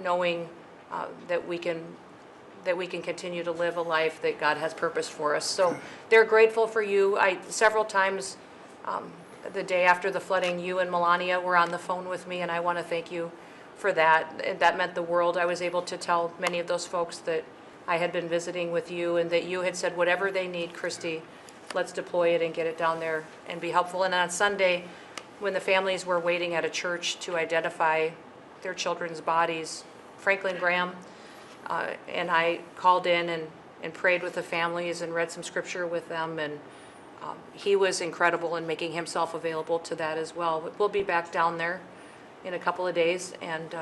knowing that we can continue to live a life that God has purposed for us. So they're grateful for you. Several times the day after the flooding, you and Melania were on the phone with me, and I want to thank you for that. That meant the world. I was able to tell many of those folks that I had been visiting with you and that you had said, whatever they need, Christy, let's deploy it and get it down there and be helpful. And on Sunday, when the families were waiting at a church to identify their children's bodies, Franklin Graham and I called in and prayed with the families and read some scripture with them, and he was incredible in making himself available to that as well. We'll be back down there in a couple of days and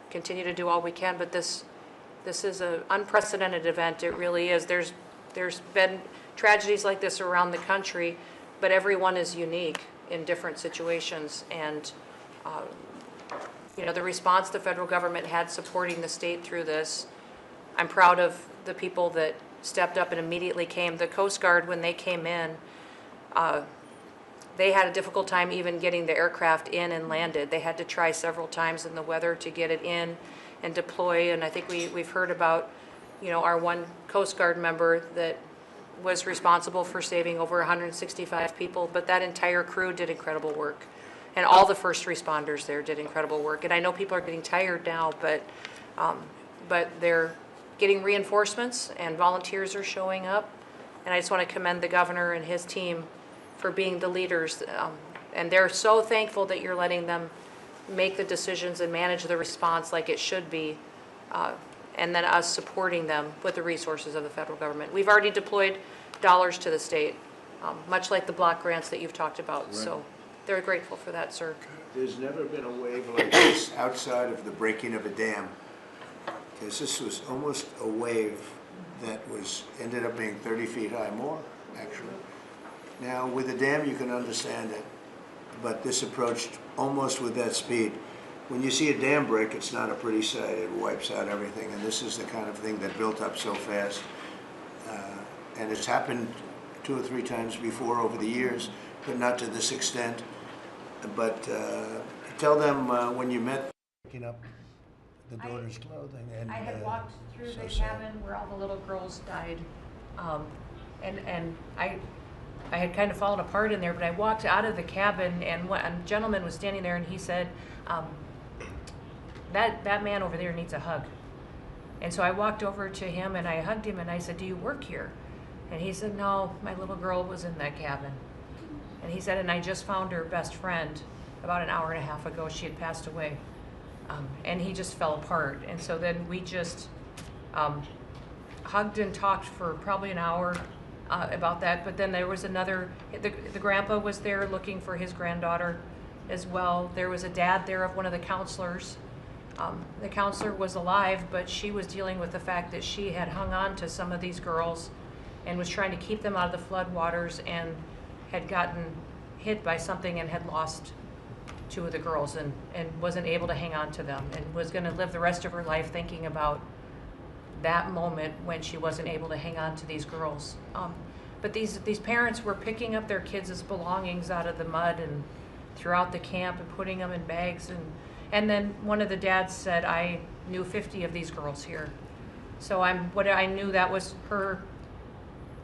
continue to do all we can, but this is an unprecedented event. It really is. There's been tragedies like this around the country, but everyone is unique in different situations, and the response the federal government had supporting the state through this, I'm proud of the people that stepped up and immediately came. The Coast Guard, when they came in, they had a difficult time even getting the aircraft in and landed. They had to try several times in the weather to get it in and deploy, and I think we've heard about, our one Coast Guard member that was responsible for saving over 165 people, but that entire crew did incredible work. And all the first responders there did incredible work. And I know people are getting tired now, but they're getting reinforcements and volunteers are showing up. And I just want to commend the governor and his team for being the leaders. And they're so thankful that you're letting them make the decisions and manage the response like it should be. And then us supporting them with the resources of the federal government. We've already deployed dollars to the state, much like the block grants that you've talked about. Right. So they're grateful for that, sir. There's never been a wave like this outside of the breaking of a dam, because this was almost a wave that ended up being 30 feet high, more actually. Now with a dam you can understand it, but this approached almost with that speed. When you see a dam break, it's not a pretty sight. It wipes out everything, and this is the kind of thing that built up so fast. And it's happened 2 or 3 times before over the years, but not to this extent. But tell them when you met, picking up the daughter's clothing. And I had walked through the cabin where all the little girls died, and I had kind of fallen apart in there, but I walked out of the cabin, and a gentleman was standing there, and he said, that man over there needs a hug. And so I walked over to him and I hugged him and I said, do you work here? And he said, no, my little girl was in that cabin. And he said, and I just found her best friend about an hour and a half ago. She had passed away. And he just fell apart. And so then we just hugged and talked for probably an hour about that. But then there was the grandpa was there looking for his granddaughter as well. There was a dad there of one of the counselors. The counselor was alive, but she was dealing with the fact that she had hung on to some of these girls and was trying to keep them out of the floodwaters and had gotten hit by something and had lost 2 of the girls and wasn't able to hang on to them and was going to live the rest of her life thinking about that moment when she wasn't able to hang on to these girls. But these parents were picking up their kids' belongings out of the mud and throughout the camp and putting them in bags, and then one of the dads said, I knew 50 of these girls here. So I knew that was her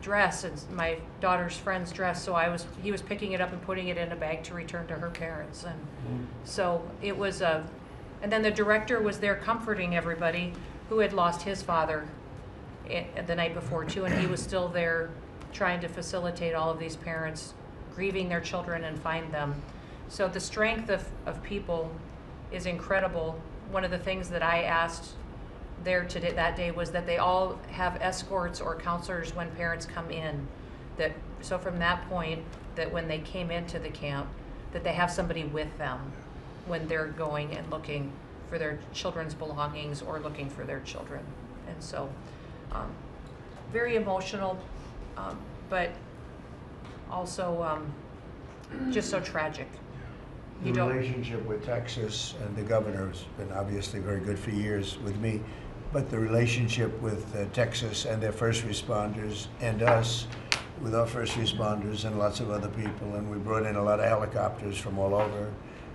dress and my daughter's friend's dress, so he was picking it up and putting it in a bag to return to her parents. And so it was and then the director was there comforting everybody who had lost his father the night before too, and he was still there trying to facilitate all of these parents grieving their children and find them. So the strength of people is incredible. One of the things that I asked there today, that day, was that they all have escorts or counselors when parents come in. So from that point, that when they came into the camp, that they have somebody with them when they're going and looking for their children's belongings or looking for their children. And so, very emotional, but also just so tragic. The relationship with Texas and the governor has been obviously very good for years with me, but the relationship with Texas and their first responders and us with our first responders and lots of other people, and we brought in a lot of helicopters from all over.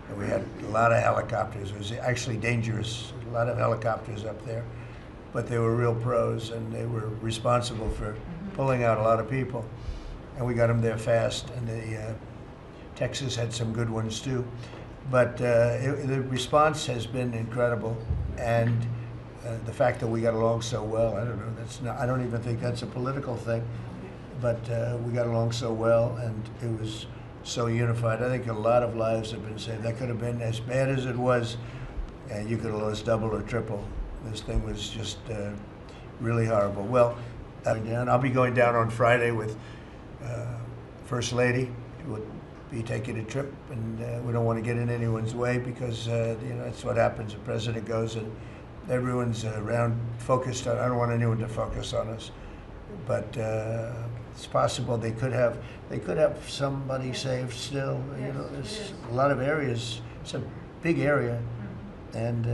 And we had a lot of helicopters. It was actually dangerous, a lot of helicopters up there. But they were real pros, and they were responsible for pulling out a lot of people. And we got them there fast, and Texas had some good ones too. But the response has been incredible, and the fact that we got along so well, I don't know, that's not, I don't even think that's a political thing, but we got along so well, and it was so unified. I think a lot of lives have been saved. That could have been as bad as it was, and you could have lost double or triple. This thing was just really horrible. Well, I'll be going down on Friday with First Lady. We'll be taking a trip, and we don't want to get in anyone's way because that's what happens. The president goes and everyone's around focused on. I don't want anyone to focus on us, but it's possible they could have somebody saved still. You know, there's a lot of areas. It's a big area, and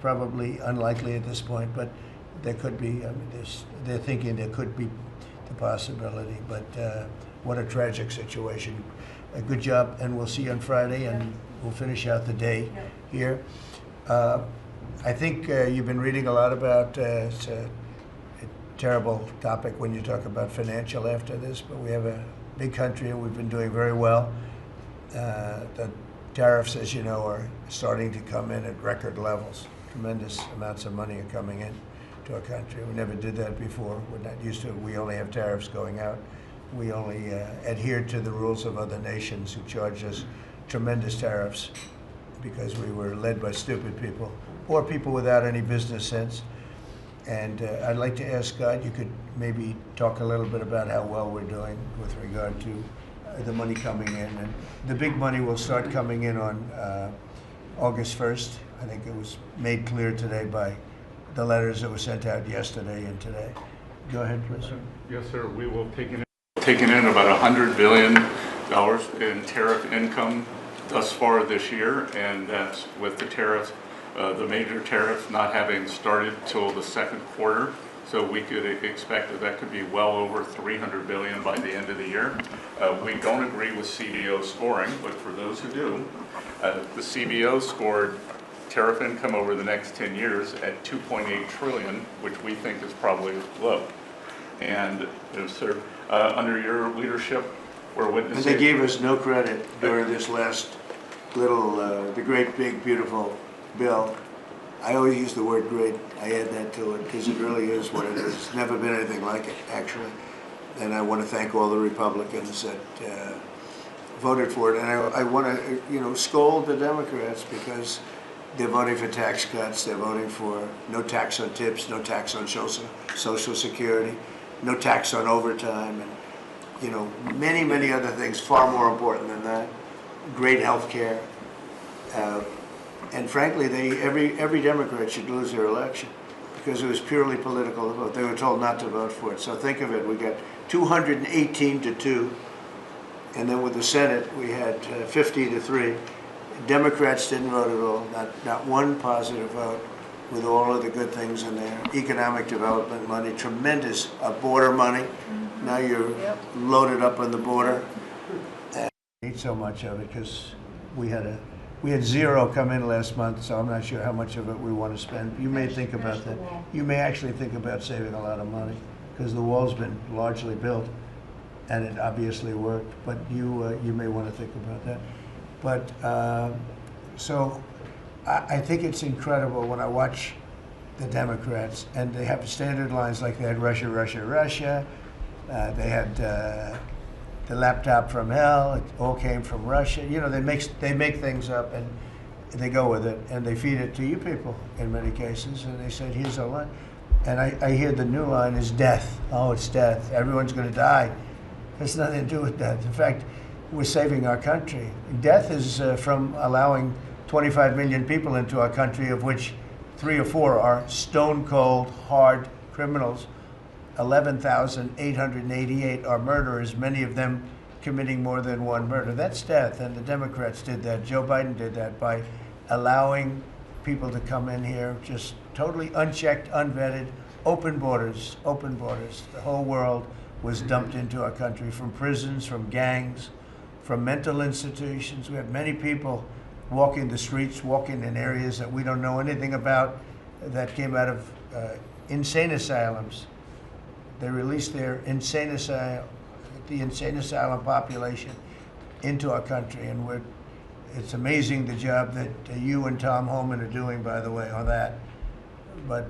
probably unlikely at this point, but there could be. I mean, they're thinking there could be the possibility, but what a tragic situation. A good job, and we'll see you on Friday, and we'll finish out the day here. I think you've been reading a lot about, it's a terrible topic when you talk about financial after this, but we have a big country and we've been doing very well. The tariffs, as you know, are starting to come in at record levels. Tremendous amounts of money are coming in to our country. We never did that before. We're not used to it. We only have tariffs going out. We only adhere to the rules of other nations who charge us tremendous tariffs because we were led by stupid people or people without any business sense. And I'd like to ask God, you could maybe talk a little bit about how well we're doing with regard to the money coming in. And the big money will start coming in on August 1st. I think it was made clear today by the letters that were sent out yesterday and today. Go ahead, please. Yes, sir. We will take in about $100 billion in tariff income thus far this year, and that's with the tariffs, the major tariffs not having started till the second quarter. So we could expect that could be well over $300 billion by the end of the year. We don't agree with CBO scoring, but for those who do, the CBO scored tariff income over the next 10 years at $2.8 trillion, which we think is probably low. And sir, under your leadership, we're witnessing. And they gave us no credit during this last little, the great, big, beautiful bill. I always use the word great. I add that to it because it really is what it is. It's never been anything like it, actually. And I want to thank all the Republicans that voted for it. And I want to, scold the Democrats because they're voting for tax cuts. They're voting for no tax on tips, no tax on Social Security, no tax on overtime, and many, many other things far more important than that. Great health care. And frankly, every Democrat should lose their election because it was purely political to vote. They were told not to vote for it. So think of it, we got 218 to 2, and then with the Senate, we had 50 to 3. Democrats didn't vote at all, not one positive vote, with all of the good things in there. Economic development money, tremendous border money. Mm-hmm. Now you're loaded up on the border. And I hate so much of it because we had zero come in last month, so I'm not sure how much of it we want to spend. You may think about that. You may actually think about saving a lot of money because the wall's been largely built and it obviously worked, but you may want to think about that. But so I think it's incredible when I watch the Democrats and they have standard lines like they had Russia, Russia, Russia. They had the laptop from hell. It all came from Russia. They make things up and they go with it and they feed it to you people in many cases. And they said, here's our line. And I hear the new line is death. Oh, it's death. Everyone's going to die. There's nothing to do with death. In fact, we're saving our country. Death is from allowing 25 million people into our country, of which 3 or 4 are stone cold, hard criminals. 11,888 are murderers, many of them committing more than one murder. That's death, and the Democrats did that. Joe Biden did that by allowing people to come in here just totally unchecked, unvetted, open borders, open borders. The whole world was dumped into our country from prisons, from gangs, from mental institutions. We have many people walking the streets, walking in areas that we don't know anything about, that came out of insane asylums. They released their the insane asylum population into our country, and it's amazing the job that you and Tom Homan are doing, by the way, on that. But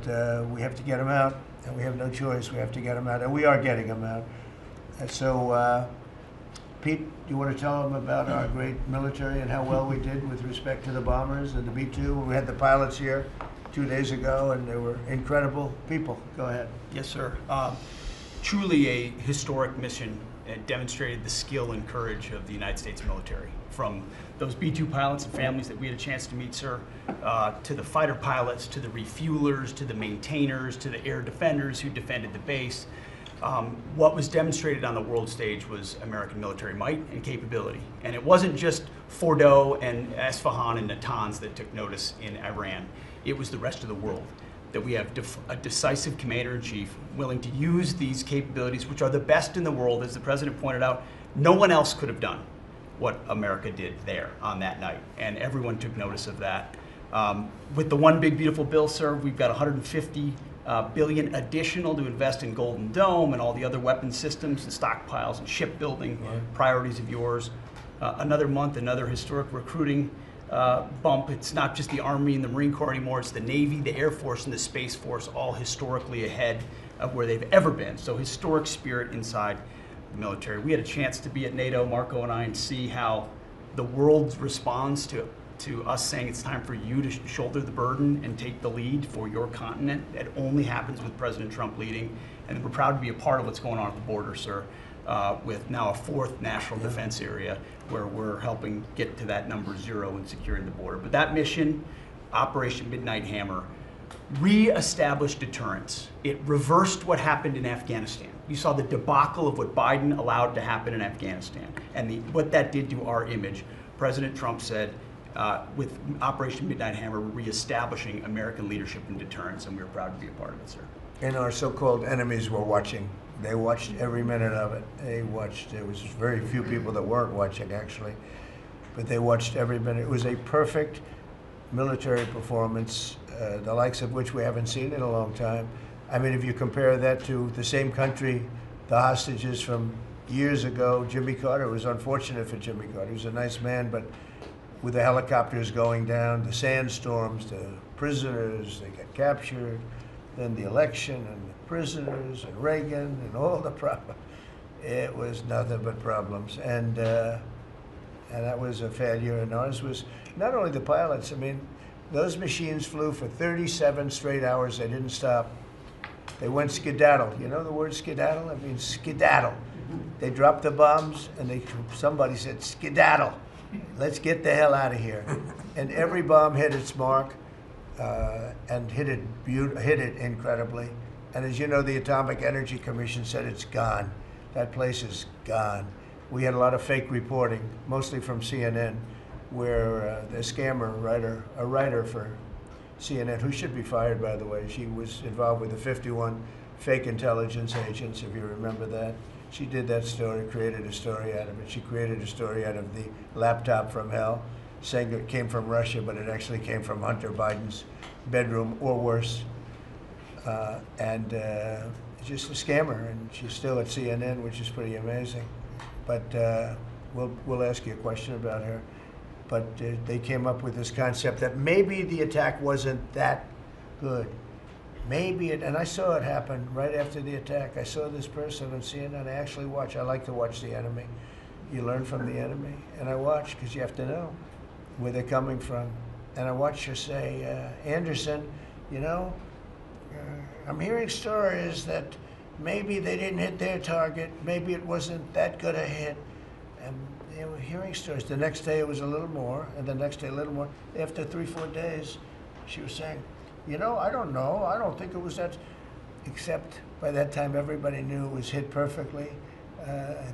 we have to get them out, and we have no choice. We have to get them out, and we are getting them out. And so, Pete, you want to tell them about our great military and how well we did with respect to the bombers and the B-2? We had the pilots here 2 days ago, and they were incredible people. Go ahead. Yes, sir. Truly a historic mission. It demonstrated the skill and courage of the United States military. From those B-2 pilots and families that we had a chance to meet, sir, to the fighter pilots, to the refuelers, to the maintainers, to the air defenders who defended the base. What was demonstrated on the world stage was American military might and capability. And it wasn't just Fordo and Esfahan and Natanz that took notice in Iran. It was the rest of the world. That we have a decisive commander-in-chief willing to use these capabilities, which are the best in the world. As the president pointed out, no one else could have done what America did there on that night, and everyone took notice of that. With the one big beautiful bill, sir, we've got $150 billion additional to invest in Golden Dome and all the other weapon systems and stockpiles and shipbuilding priorities of yours. Another month, another historic recruiting bump. It's not just the Army and the Marine Corps anymore, it's the Navy, the Air Force, and the Space Force, all historically ahead of where they've ever been. So historic spirit inside the military. We had a chance to be at NATO, Marco and I, and see how the world responds to us saying it's time for you to shoulder the burden and take the lead for your continent. That only happens with President Trump leading. And we're proud to be a part of what's going on at the border, sir, with now a fourth national defense area where we're helping get to that number 0 and securing the border. But that mission, Operation Midnight Hammer, re-established deterrence. It reversed what happened in Afghanistan. You saw the debacle of what Biden allowed to happen in Afghanistan and what that did to our image. President Trump said, with Operation Midnight Hammer, we're reestablishing American leadership and deterrence, and we're proud to be a part of it, sir. And our so-called enemies were watching. They watched every minute of it. They watched. There was very few people that weren't watching, actually, but they watched every minute. It was a perfect military performance, the likes of which we haven't seen in a long time. I mean, if you compare that to the same country, the hostages from years ago, Jimmy Carter, it was unfortunate for Jimmy Carter. He was a nice man, but with the helicopters going down, the sandstorms, the prisoners, they got captured, then the election and the prisoners and Reagan and all the problems. It was nothing but problems. And that was a failure. And ours was not only the pilots. I mean, those machines flew for 37 straight hours. They didn't stop. They went skedaddle. You know the word skedaddle? It means skedaddle. They dropped the bombs and somebody said, skedaddle. Let's get the hell out of here. And every bomb hit its mark and hit it incredibly. And as you know, the Atomic Energy Commission said it's gone. That place is gone. We had a lot of fake reporting, mostly from CNN, where the scammer writer, a writer for CNN, who should be fired, by the way, she was involved with the 51 fake intelligence agents, if you remember that. She did that story, created a story out of it. She created a story out of the laptop from hell, saying it came from Russia, but it actually came from Hunter Biden's bedroom, or worse. Just a scammer, and she's still at CNN, which is pretty amazing. But we'll ask you a question about her. But they came up with this concept that maybe the attack wasn't that good. Maybe it, and I saw it happen right after the attack. I saw this person on CNN. I actually watch. I like to watch the enemy. You learn from the enemy. And I watch because you have to know where they're coming from. And I watched her say, Anderson, you know, I'm hearing stories that maybe they didn't hit their target. Maybe it wasn't that good a hit. And they were hearing stories. The next day it was a little more, and the next day a little more. After 3-4 days, she was saying, you know, I don't know. I don't think it was that, except by that time everybody knew it was hit perfectly.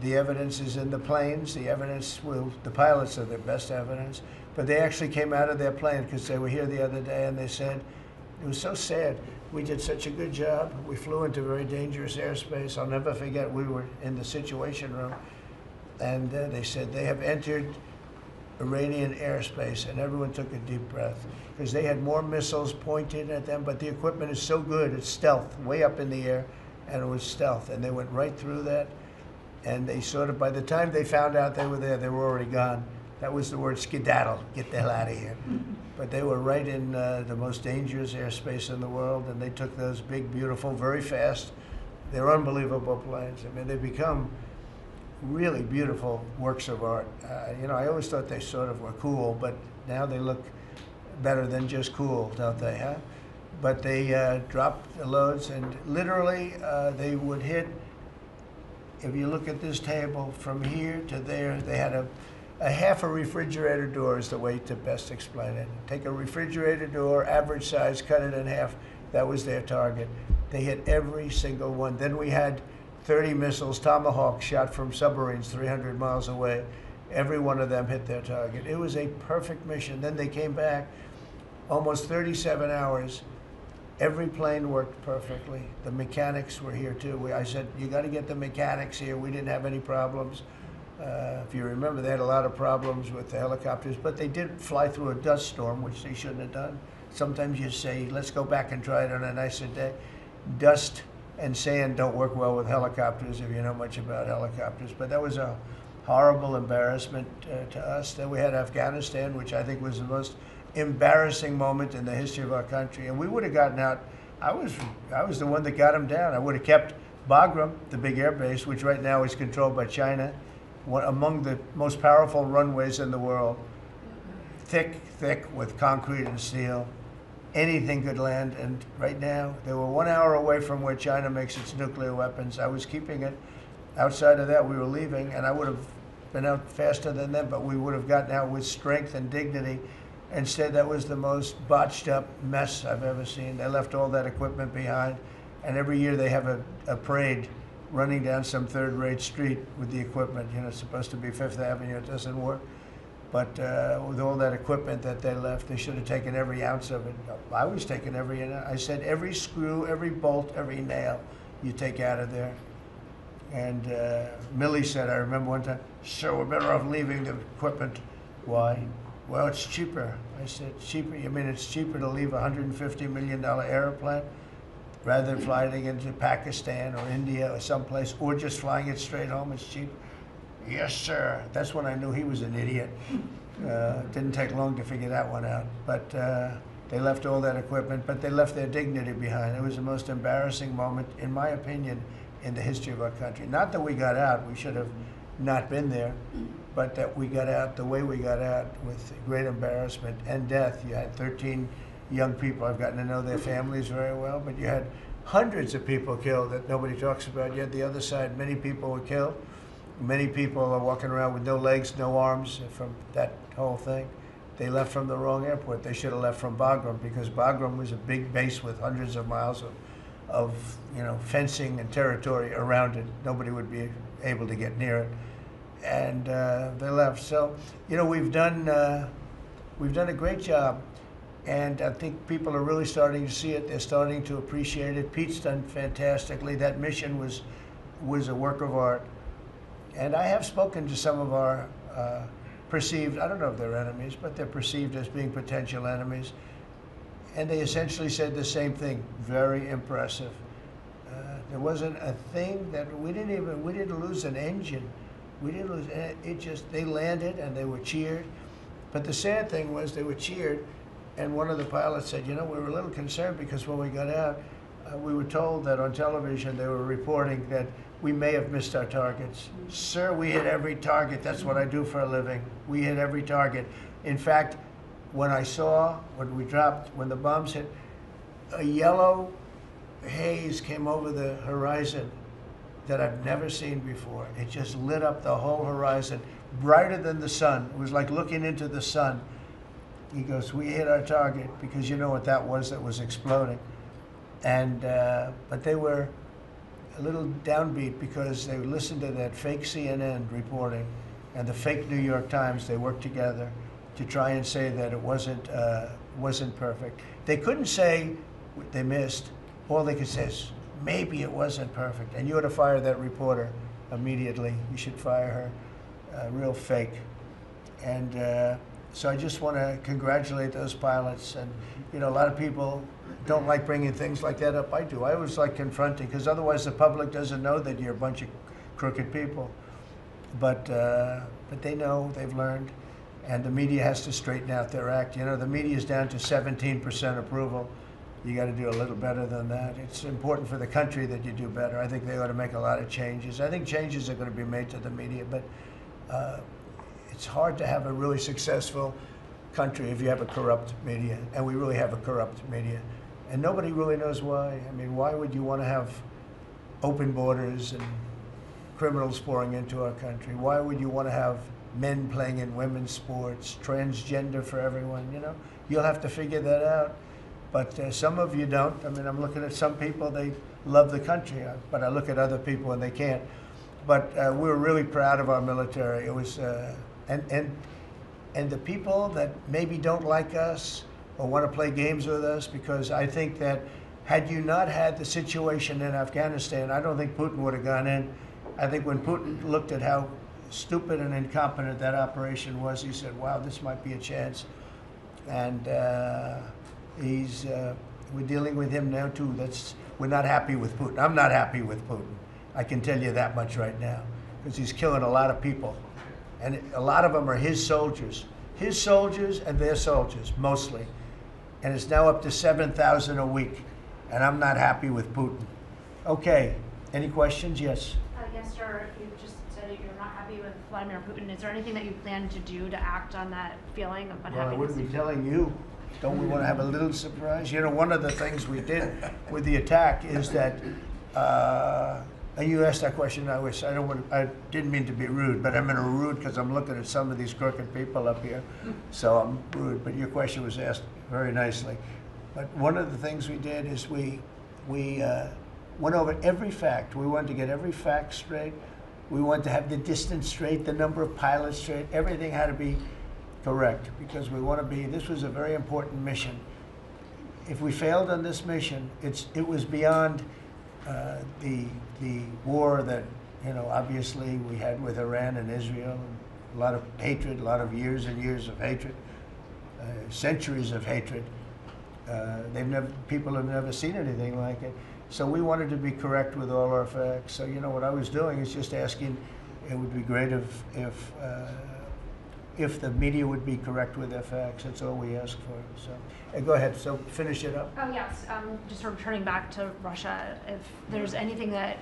The evidence is in the planes. The evidence, well, the pilots are the best evidence. But they actually came out of their plane because they were here the other day and they said, it was so sad. We did such a good job. We flew into very dangerous airspace. I'll never forget, we were in the Situation Room. And they said they have entered Iranian airspace, and everyone took a deep breath because they had more missiles pointed at them, but the equipment is so good, it's stealth, way up in the air, and it was stealth, and they went right through that, and they sort of, by the time they found out they were there, they were already gone. That was the word skedaddle, get the hell out of here. But they were right in the most dangerous airspace in the world, and they took those big, beautiful, very fast, they're unbelievable planes. I mean, they become really beautiful works of art. You know, I always thought they sort of were cool, but now they look better than just cool, don't they, huh? But they dropped the loads, and literally they would hit, if you look at this table, from here to there, they had a half a refrigerator door is the way to best explain it. Take a refrigerator door, average size, cut it in half. That was their target. They hit every single one. Then we had 30 missiles, Tomahawk, shot from submarines 300 miles away. Every one of them hit their target. It was a perfect mission. Then they came back, almost 37 hours. Every plane worked perfectly. The mechanics were here too. I said, you got to get the mechanics here. We didn't have any problems. If you remember, they had a lot of problems with the helicopters, but they did fly through a dust storm, which they shouldn't have done. Sometimes you say, let's go back and try it on a nicer day. Dust and sand don't work well with helicopters if you know much about helicopters, but that was a horrible embarrassment to us. Then we had Afghanistan, which I think was the most embarrassing moment in the history of our country, and we would have gotten out. I was the one that got them down. I would have kept Bagram, the big air base, which right now is controlled by China, among the most powerful runways in the world, thick with concrete and steel. Anything could land, and right now, they were 1 hour away from where China makes its nuclear weapons. I was keeping it. Outside of that, we were leaving, and I would have been out faster than them, but we would have gotten out with strength and dignity. Instead, that was the most botched up mess I've ever seen. They left all that equipment behind, and every year they have a parade running down some third-rate street with the equipment. You know, it's supposed to be Fifth Avenue. It doesn't work. But with all that equipment that they left, they should have taken every ounce of it. I was taking every ounce. I said every screw, every bolt, every nail you take out of there. And Millie said, I remember one time, sir, we're better off leaving the equipment. Why? Well, it's cheaper. I said, cheaper? You mean it's cheaper to leave a $150 million airplane rather than flying into Pakistan or India or someplace, or just flying it straight home? It's cheaper. Yes, sir. That's when I knew he was an idiot. Didn't take long to figure that one out. But they left all that equipment, but they left their dignity behind. It was the most embarrassing moment, in my opinion, in the history of our country. Not that we got out. We should have not been there, but that we got out the way we got out, with great embarrassment and death. You had 13 young people. I've gotten to know their families very well, but you had hundreds of people killed that nobody talks about. You had the other side, many people were killed. Many people are walking around with no legs, no arms from that whole thing. They left from the wrong airport. They should have left from Bagram, because Bagram was a big base with hundreds of miles of fencing and territory around it. Nobody would be able to get near it. And they left. So, you know, we've done a great job, and I think people are really starting to see it. They're starting to appreciate it. Pete's done fantastically. That mission was a work of art. And I have spoken to some of our perceived, I don't know if they're enemies, but they're perceived as being potential enemies. And they essentially said the same thing, very impressive. There wasn't a thing that, we didn't lose an engine. We didn't lose, it just, they landed and they were cheered. But the sad thing was they were cheered, and one of the pilots said, you know, we were a little concerned because when we got out, we were told that on television they were reporting that we may have missed our targets. Sir, we hit every target. That's what I do for a living. We hit every target. In fact, when the bombs hit, a yellow haze came over the horizon that I've never seen before. It just lit up the whole horizon, brighter than the sun. It was like looking into the sun. He goes, we hit our target, because you know what that was exploding. And but they were a little downbeat because they listened to that fake CNN reporting and the fake New York Times. They worked together to try and say that it wasn't perfect. They couldn't say they missed. All they could say is, maybe it wasn't perfect. And you ought to fire that reporter immediately. You should fire her. Real fake. And so I just want to congratulate those pilots. And, you know, a lot of people don't like bringing things like that up. I do. I always like confronting, because otherwise the public doesn't know that you're a bunch of crooked people. But they know, they've learned, and the media has to straighten out their act. You know, the media is down to 17% approval. You got to do a little better than that. It's important for the country that you do better. I think they ought to make a lot of changes. I think changes are going to be made to the media, but it's hard to have a really successful country if you have a corrupt media, and we really have a corrupt media. And nobody really knows why. I mean, why would you want to have open borders and criminals pouring into our country? Why would you want to have men playing in women's sports, transgender for everyone, you know? You'll have to figure that out. But some of you don't. I mean, I'm looking at some people, they love the country, but I look at other people and they can't. But we're really proud of our military. It was, and the people that maybe don't like us or want to play games with us, because I think that had you not had the situation in Afghanistan, I don't think Putin would have gone in. I think when Putin looked at how stupid and incompetent that operation was, he said, wow, this might be a chance. And we're dealing with him now too. We're not happy with Putin. I'm not happy with Putin. I can tell you that much right now, because he's killing a lot of people. And a lot of them are his soldiers and their soldiers, mostly. And it's now up to 7,000 a week. And I'm not happy with Putin. Okay, any questions? Yes. Yes, sir. You just said that you're not happy with Vladimir Putin. Is there anything that you plan to do to act on that feeling of unhappiness? Well, I wouldn't be telling you. Don't we want to have a little surprise? You know, one of the things we did with the attack is that, and you asked that question, I didn't mean to be rude, but I'm in a rude because I'm looking at some of these crooked people up here, so I'm rude, but your question was asked very nicely. But one of the things we did is we went over every fact. We wanted to get every fact straight. We wanted to have the distance straight, the number of pilots straight. Everything had to be correct, because we want to be, this was a very important mission. If we failed on this mission, it was beyond the war that, you know, obviously we had with Iran and Israel, and a lot of hatred, a lot of years and years of hatred, centuries of hatred. People have never seen anything like it. So we wanted to be correct with all our facts. So, you know, what I was doing is just asking, it would be great if the media would be correct with their facts. That's all we ask for. So, go ahead. So finish it up. Oh, yes. Just returning back to Russia, if there's anything that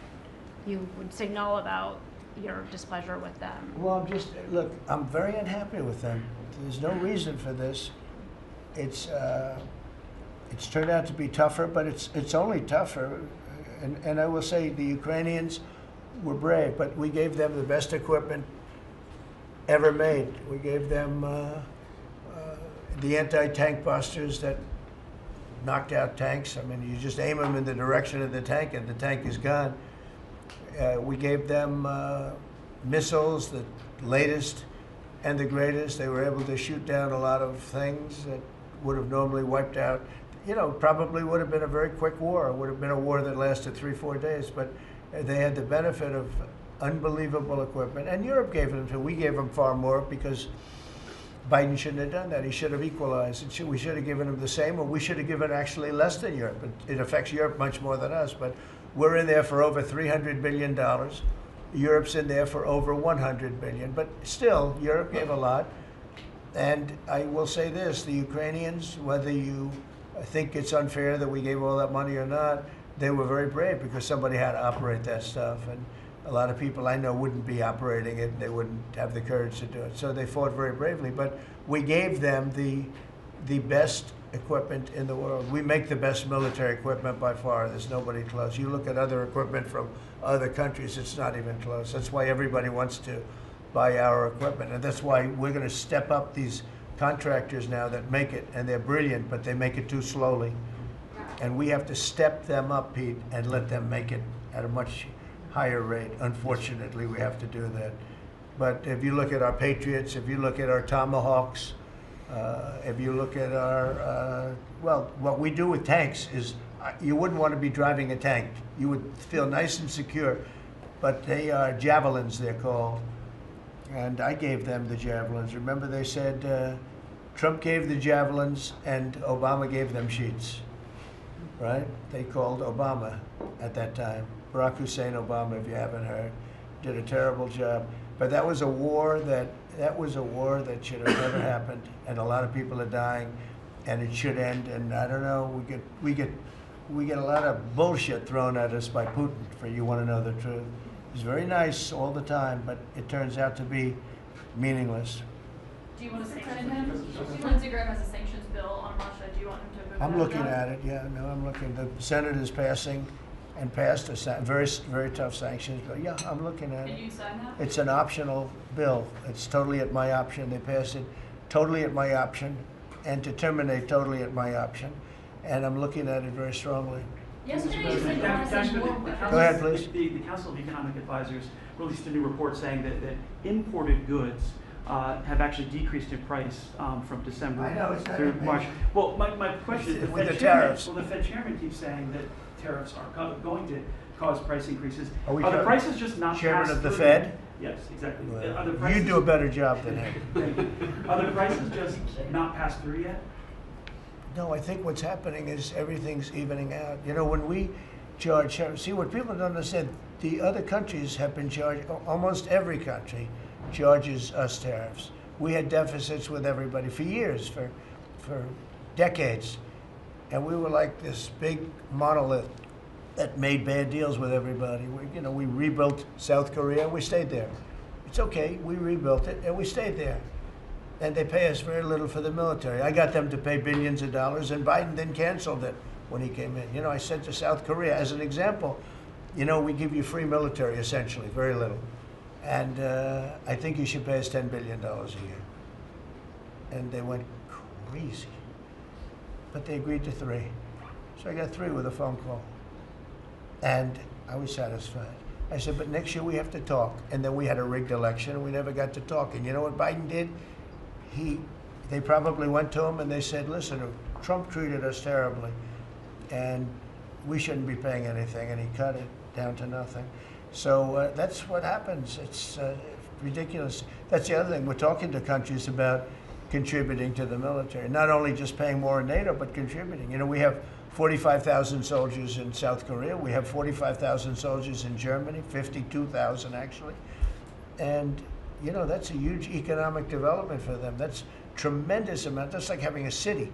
you would signal about your displeasure with them. Well, look, I'm very unhappy with them. There's no reason for this. It's turned out to be tougher, but it's only tougher. And I will say the Ukrainians were brave, but we gave them the best equipment ever made. We gave them the anti-tank busters that knocked out tanks. I mean, you just aim them in the direction of the tank and the tank is gone. We gave them missiles, the latest and the greatest. They were able to shoot down a lot of things that would have normally wiped out. You know, probably would have been a very quick war. It would have been a war that lasted 3-4 days, but they had the benefit of unbelievable equipment. And Europe gave them to. We gave them far more because Biden shouldn't have done that. He should have equalized. We should have given them the same, or we should have given actually less than Europe. It affects Europe much more than us, but we're in there for over $300 billion. Europe's in there for over $100 billion, but still, Europe gave a lot. And I will say this, the Ukrainians, whether you think it's unfair that we gave all that money or not, they were very brave because somebody had to operate that stuff. And a lot of people I know wouldn't be operating it. They wouldn't have the courage to do it. So they fought very bravely. But we gave them the best equipment in the world. We make the best military equipment by far. There's nobody close. You look at other equipment from other countries, it's not even close. That's why everybody wants to buy our equipment. And that's why we're going to step up these contractors now that make it, and they're brilliant, but they make it too slowly. And we have to step them up, Pete, and let them make it at a much higher rate. Unfortunately, we have to do that. But if you look at our Patriots, if you look at our Tomahawks, if you look at our, well, what we do with tanks is, you wouldn't want to be driving a tank. You would feel nice and secure, but they are javelins, they're called. and I gave them the javelins. Remember they said Trump gave the javelins and Obama gave them sheets, right? They called Obama at that time. Barack Hussein Obama, if you haven't heard, did a terrible job. But that was a war that should have never happened, and a lot of people are dying, and it should end. And I don't know, we get a lot of bullshit thrown at us by Putin, for you want to know the truth. He's very nice all the time, but it turns out to be meaningless. Do you want to sanction him? Lindsey Graham has a sanctions bill on Russia. Do you want him to move I'm that looking bill? at it, yeah, no, I'm looking. The Senate is passing and passed a very, very tough sanctions bill. Yeah, I'm looking at Can it. you sign that? It's an optional bill. It's totally at my option. They passed it totally at my option and to terminate totally at my option. And I'm looking at it very strongly. Yesterday you said you want to send more weapons. Go ahead, please. The Council of Economic Advisors released a new report saying that imported goods have actually decreased in price from December I know, it's not through amazing. March. Well, my question is, With the tariffs. the Fed chairman keeps saying that tariffs are going to cause price increases. Are we Are the talking- prices just not Chairman passed of the through? Fed? Yes, exactly. Well, Are the prices, you do a better job than him. Are the prices just not passed through yet? No, I think what's happening is everything's evening out. You know, when we charge, see what people don't understand, the other countries have been charged, almost every country charges us tariffs. We had deficits with everybody for years, for decades. And we were like this big monolith that made bad deals with everybody. We rebuilt South Korea, we stayed there. It's okay, we rebuilt it and we stayed there. And they pay us very little for the military. I got them to pay billions of dollars, and Biden then canceled it when he came in. I said to South Korea, as an example, we give you free military, essentially, very little. And I think you should pay us $10 billion a year. And they went crazy. But they agreed to 3. So I got 3 with a phone call. And I was satisfied. I said, but next year we have to talk. And then we had a rigged election, and we never got to talk. And you know what Biden did? They probably went to him and they said, listen, Trump treated us terribly, and we shouldn't be paying anything, and he cut it down to nothing. So that's what happens. It's ridiculous. That's the other thing. We're talking to countries about contributing to the military, not only just paying more in NATO, but contributing. We have 45,000 soldiers in South Korea. We have 45,000 soldiers in Germany, 52,000 actually. And that's a huge economic development for them. That's tremendous amount. That's like having a city.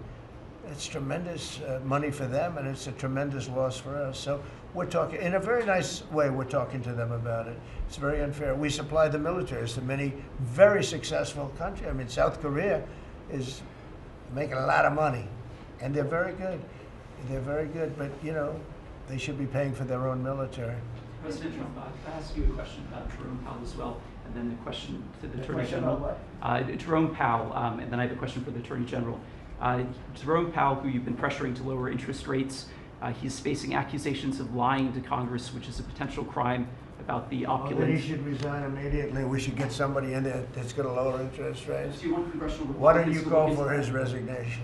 It's tremendous money for them, and it's a tremendous loss for us. So we're talking, in a very nice way, we're talking to them about it. It's very unfair. We supply the militaries to many very successful countries. I mean, South Korea is making a lot of money, and they're very good. They're very good, but, they should be paying for their own military. President Trump, I'll ask you a question about Jerome Powell as well, and then the question to the Attorney General. Jerome Powell, and then I have a question for the Attorney General. Jerome Powell, who you've been pressuring to lower interest rates, he's facing accusations of lying to Congress, which is a potential crime about the opulent. Well, he should resign immediately. We should get somebody in there that's going to lower interest rates. Do you want congressional Republicans? Why don't you call for his resignation?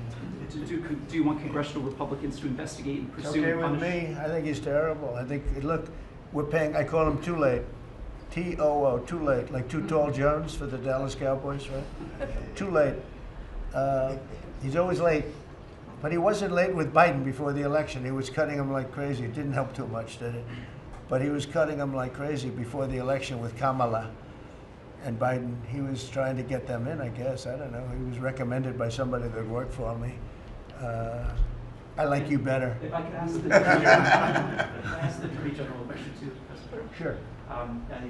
Do you want congressional Republicans to investigate and It's pursue okay and with punish? me. I think he's terrible. I think, look, we're paying, I call him Too Late. T-O-O, Too Late, like Too Tall Jones for the Dallas Cowboys, right? Too late. He's always late. But he wasn't late with Biden before the election. He was cutting him like crazy. It didn't help too much, did it? But he was cutting him like crazy before the election with Kamala and Biden. He was trying to get them in, I guess. I don't know. He was recommended by somebody that worked for me. I like you better. If I could ask the Attorney General a question too, President. Sure.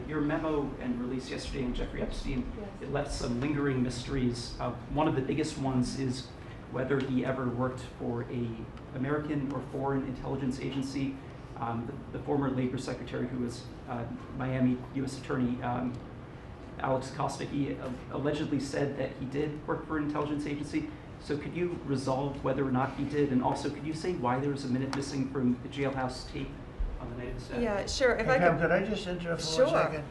Your memo and release yesterday on Jeffrey Epstein, it left some lingering mysteries. One of the biggest ones is whether he ever worked for an American or foreign intelligence agency. The former Labor Secretary, who was Miami U.S. Attorney Alex Costa, he allegedly said that he did work for an intelligence agency. So could you resolve whether or not he did? And also, could you say why there was a minute missing from the jailhouse tape on the night of the death? Yeah, sure. If Hey, I Pam, could, could I just interrupt for Sure. 1 second?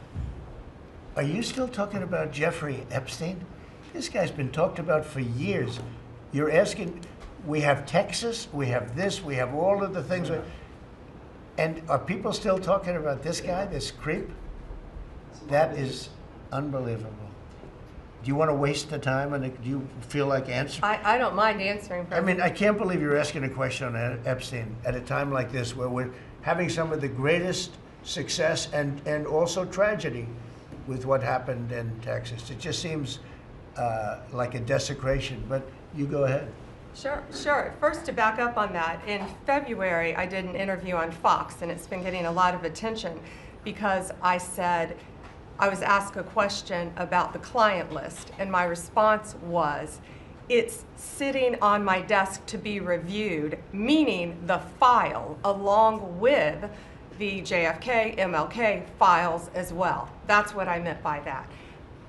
Are you still talking about Jeffrey Epstein? This guy's been talked about for years. You're asking, we have Texas, we have this, we have all of the things. And are people still talking about this guy, this creep? That is unbelievable. Do you want to waste the time, and do you feel like answering? I don't mind answering. I mean, I can't believe you're asking a question on Epstein at a time like this where we're having some of the greatest success and also tragedy with what happened in Texas. It just seems like a desecration, but you go ahead. Sure. First, to back up on that, in February, I did an interview on Fox, and it's been getting a lot of attention because I said, I was asked a question about the client list, and my response was, it's sitting on my desk to be reviewed, meaning the file along with the JFK, MLK files as well. That's what I meant by that.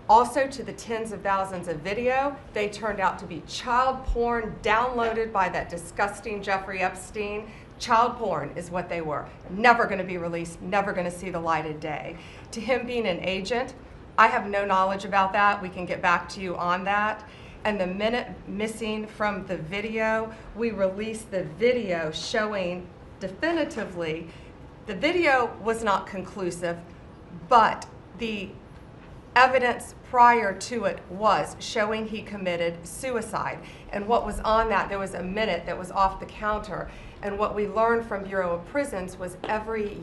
Also, to the tens of thousands of video, they turned out to be child porn downloaded by that disgusting Jeffrey Epstein. Child porn is what they were. Never going to be released, never going to see the light of day. To him being an agent, I have no knowledge about that. We can get back to you on that. And the minute missing from the video, we released the video showing definitively, the video was not conclusive, but the evidence prior to it was showing he committed suicide. And what was on that, there was a minute that was off the counter. And what we learned from Bureau of Prisons was every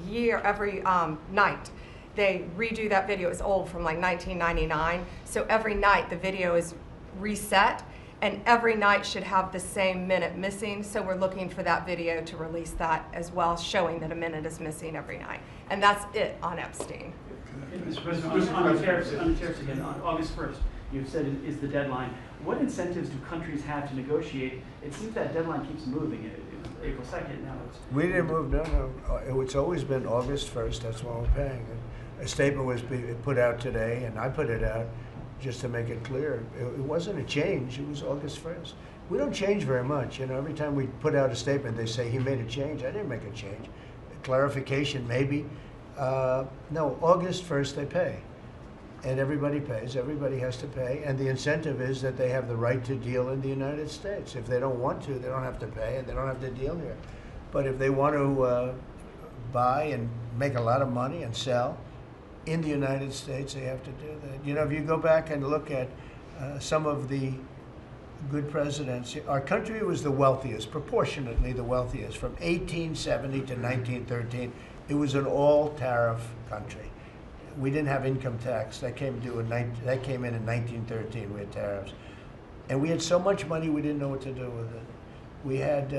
night, they redo that video. It's old, from like 1999. So every night the video is reset, and every night should have the same minute missing. So we're looking for that video to release that as well, showing that a minute is missing every night. And that's it on Epstein. Mr. President, on the tariffs again, on August 1st, you've said is the deadline. What incentives do countries have to negotiate? It seems that deadline keeps moving. It was April 2nd, now it's... We didn't move, no. It's always been August 1st, that's when we're paying. A statement was put out today, and I put it out just to make it clear. It wasn't a change, it was August 1st. We don't change very much, you know. Every time we put out a statement, they say he made a change. I didn't make a change. A clarification, maybe. No, August 1st they pay. And everybody pays, everybody has to pay, and the incentive is that they have the right to deal in the United States. If they don't want to, they don't have to pay, and they don't have to deal here. But if they want to buy and make a lot of money and sell in the United States, they have to do that. You know, if you go back and look at some of the good presidents, our country was the wealthiest, proportionately the wealthiest, from 1870 to 1913. It was an all-tariff country. We didn't have income tax. That came in in 1913. We had tariffs. And we had so much money we didn't know what to do with it. We had,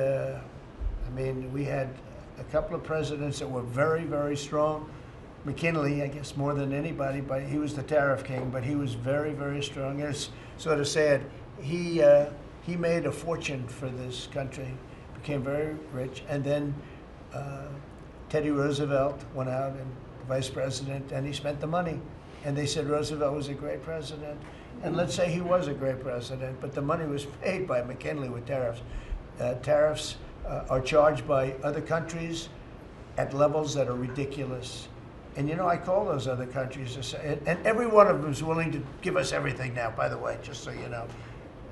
we had a couple of presidents that were very, very strong. McKinley, I guess more than anybody, but he was the tariff king, but he was very, very strong. It's sort of sad. He made a fortune for this country, became very rich, and then Teddy Roosevelt went out and vice president, and he spent the money. And they said Roosevelt was a great president. And let's say he was a great president, but the money was paid by McKinley with tariffs. Tariffs are charged by other countries at levels that are ridiculous. And you know, I call those other countries, to say, and every one of them is willing to give us everything now, by the way, just so you know.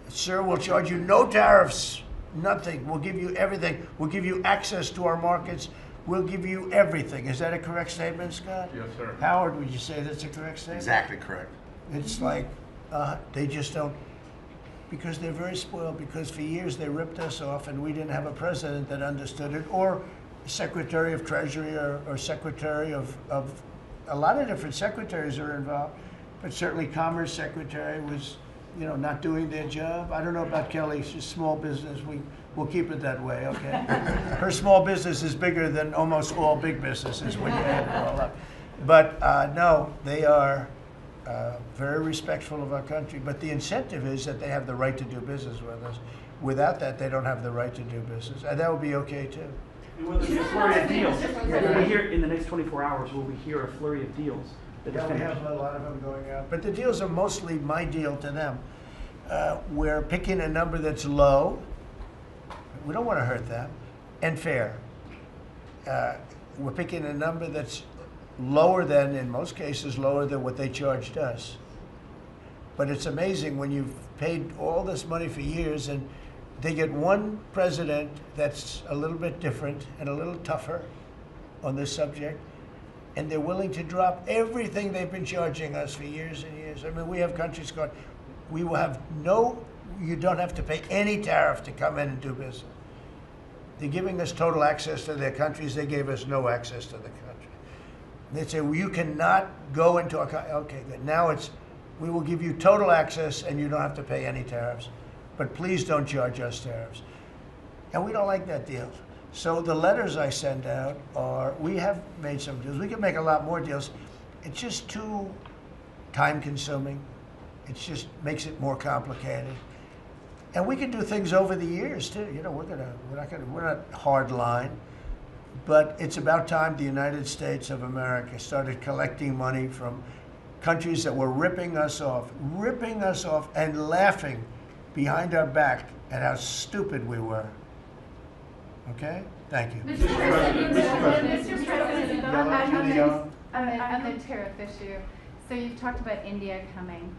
Sir, we'll charge you no tariffs, nothing. We'll give you everything. We'll give you access to our markets. We'll give you everything. Is that a correct statement, Scott? Yes, sir. Howard, would you say that's a correct statement? Exactly correct. It's like they just don't, because they're very spoiled, because for years they ripped us off and we didn't have a president that understood it, or Secretary of Treasury or Secretary of a lot of different secretaries are involved, but certainly Commerce Secretary was, you know, not doing their job. I don't know about Kelly, she's small business. We'll keep it that way, okay? Her small business is bigger than almost all big businesses when you add it all up. But no, they are very respectful of our country, but the incentive is that they have the right to do business with us. Without that, they don't have the right to do business, and that would be okay too. And will there be a flurry of deals? Will we hear, in the next 24 hours, will we hear a flurry of deals? Yeah, we have a lot of them going out, but the deals are mostly my deal to them. We're picking a number that's low. We don't want to hurt them, and fair. We're picking a number that's lower than, in most cases, lower than what they charged us. But it's amazing when you've paid all this money for years and they get one president that's a little bit different and a little tougher on this subject, and they're willing to drop everything they've been charging us for years and years. I mean, we have countries going, We will have you don't have to pay any tariff to come in and do business. They're giving us total access to their countries. They gave us no access to the country. They say, well, you cannot go into our country. Okay, good. Now we will give you total access and you don't have to pay any tariffs. But please don't charge us tariffs. And we don't like that deal. So the letters I send out are, we have made some deals. We can make a lot more deals. It's just too time consuming. It just makes it more complicated. And we can do things over the years too. You know, we're not hard line, but it's about time the United States of America started collecting money from countries that were ripping us off and laughing behind our back at how stupid we were. Okay? Thank you. Mr. President, on the tariff issue, so you've talked about India coming.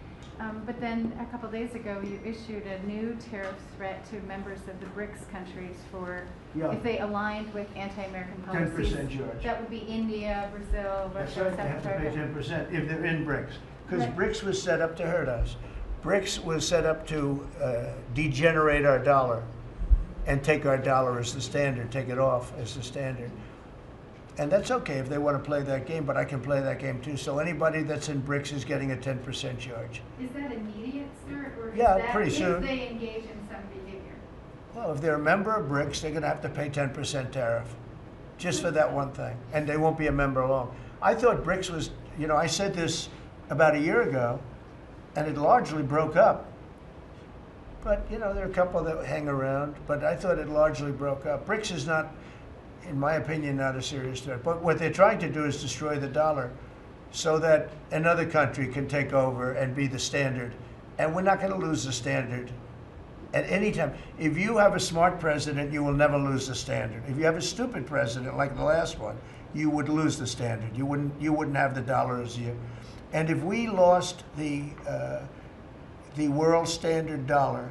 But then a couple days ago, you issued a new tariff threat to members of the BRICS countries for if they aligned with anti-American policies. 10% charge. That would be India, Brazil, Russia, That's right. They have South to pay Africa. 10% if they're in BRICS. Because Right. BRICS was set up to hurt us. BRICS was set up to degenerate our dollar and take our dollar as the standard, take it off as the standard. And that's okay if they want to play that game, but I can play that game too. So anybody that's in BRICS is getting a 10% charge. Is that immediate, sir, or is Yeah, that pretty soon. if they engage in some behavior? Well, if they're a member of BRICS, they're going to have to pay 10% tariff, just for that one thing, and they won't be a member long. I thought BRICS was, you know, I said this about a year ago, and it largely broke up. But, you know, there are a couple that hang around, but I thought it largely broke up. BRICS is not, in my opinion, not a serious threat. But what they're trying to do is destroy the dollar so that another country can take over and be the standard. And we're not going to lose the standard at any time. If you have a smart president, you will never lose the standard. If you have a stupid president like the last one, you would lose the standard. You wouldn't have the dollar as you. And if we lost the world standard dollar,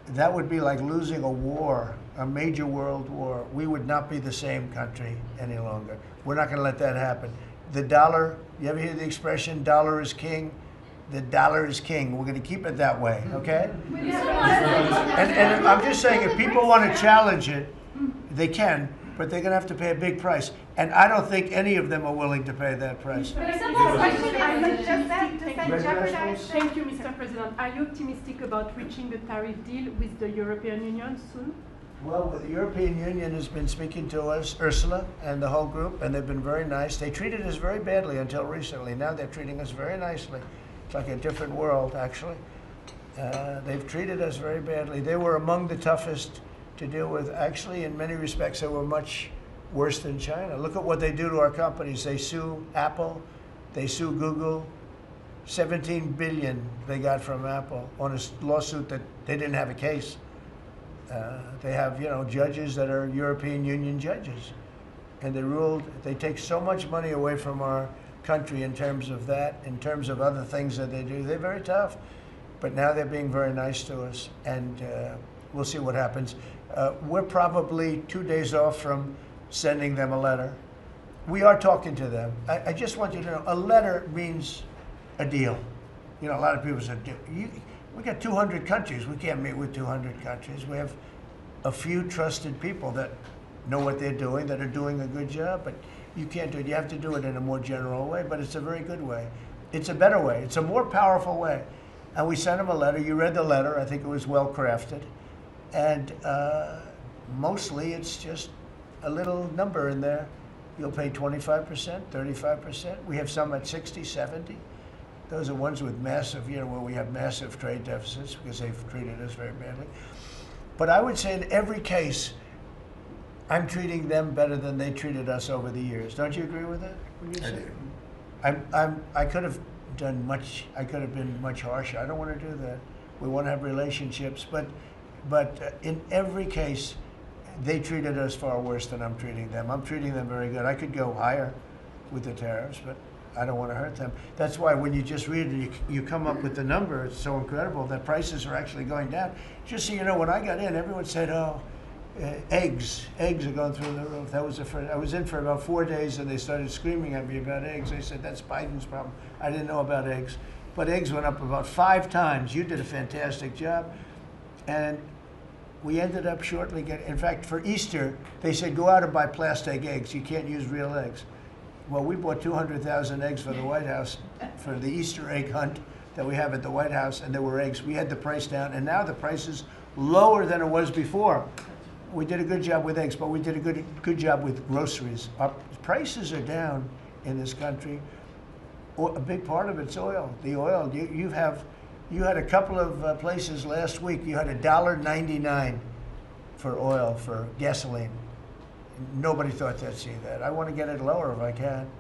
that would be like losing a war, a major world war. We would not be the same country any longer. We're not going to let that happen. The dollar, you ever hear the expression, dollar is king? The dollar is king. We're going to keep it that way, okay? And I'm just saying, if people want to challenge it, they can, but they're going to have to pay a big price. And I don't think any of them are willing to pay that price. But a simple question is, does that jeopardize? Thank you, Mr. President. Are you optimistic about reaching a tariff deal with the European Union soon? Well, the European Union has been speaking to us, Ursula and the whole group, and they've been very nice. They treated us very badly until recently. Now they're treating us very nicely. It's like a different world, actually. They've treated us very badly. They were among the toughest to deal with. Actually, in many respects, they were much worse than China. Look at what they do to our companies. They sue Apple, they sue Google. 17 billion they got from Apple on a lawsuit that they didn't have a case. They have, you know, judges that are European Union judges, and they ruled. They take so much money away from our country in terms of that, in terms of other things that they do. They're very tough, but now they're being very nice to us, and we'll see what happens. We're probably 2 days off from sending them a letter. We are talking to them. I just want you to know, a letter means a deal. You know, a lot of people say, we got 200 countries. We can't meet with 200 countries. We have a few trusted people that know what they're doing, that are doing a good job, but you can't do it. You have to do it in a more general way, but it's a very good way. It's a better way. It's a more powerful way. And we sent them a letter. You read the letter. I think it was well crafted. And mostly it's just a little number in there. You'll pay 25%, 35%. We have some at 60, 70. Those are ones with massive, you know, where we have massive trade deficits because they've treated us very badly. But I would say in every case, I'm treating them better than they treated us over the years. Don't you agree with that? I do. I could have done much. I could have been much harsher. I don't want to do that. We want to have relationships, but in every case, they treated us far worse than I'm treating them. I'm treating them very good. I could go higher with the tariffs, but I don't want to hurt them. That's why when you just read it, you come up with the number. It's so incredible that prices are actually going down. Just so you know, when I got in, everyone said, oh, eggs are going through the roof. That was I was in for about 4 days, and they started screaming at me about eggs. They said, that's Biden's problem. I didn't know about eggs. but eggs went up about 5 times. You did a fantastic job. And we ended up shortly getting, in fact, for Easter, they said, go out and buy plastic eggs. You can't use real eggs. Well, we bought 200,000 eggs for the White House for the Easter egg hunt that we have at the White House, and there were eggs. We had the price down, and now the price is lower than it was before. We did a good job with eggs, but we did a good job with groceries. Our prices are down in this country. A big part of it's oil. The oil, you had a couple of places last week, you had $1.99 for oil, for gasoline. Nobody thought they'd see that. I want to get it lower if I can,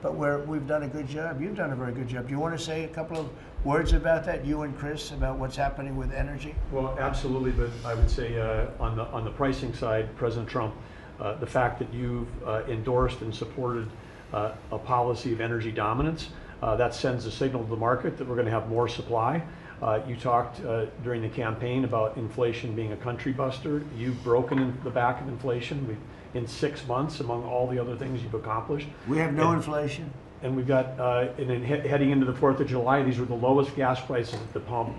but we've done a good job. You've done a very good job. Do you want to say a couple of words about that, you and Chris, about what's happening with energy? Well, absolutely, but I would say on the pricing side, President Trump, the fact that you've endorsed and supported a policy of energy dominance, that sends a signal to the market that we're going to have more supply. You talked during the campaign about inflation being a country buster. You've broken in the back of inflation in 6 months, among all the other things you've accomplished. We have no inflation. And we've got, and then heading into the 4th of July, these were the lowest gas prices at the pump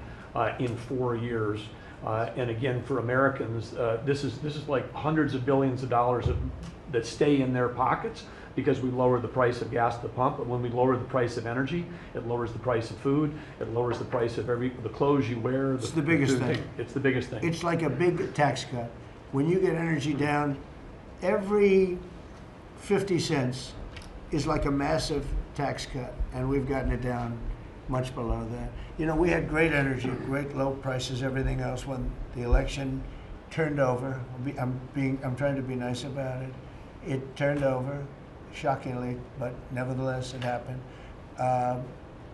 in 4 years. And again, for Americans, this is like hundreds of billions of dollars that stay in their pockets because we lowered the price of gas at the pump. But when we lower the price of energy, it lowers the price of food, it lowers the price of the clothes you wear. It's the biggest thing. It's the biggest thing. It's like a big tax cut. When you get energy down, every 50 cents is like a massive tax cut, and we've gotten it down much below that. You know, we had great energy, great low prices, everything else. When the election turned over, I'm trying to be nice about it. It turned over, shockingly, but nevertheless it happened.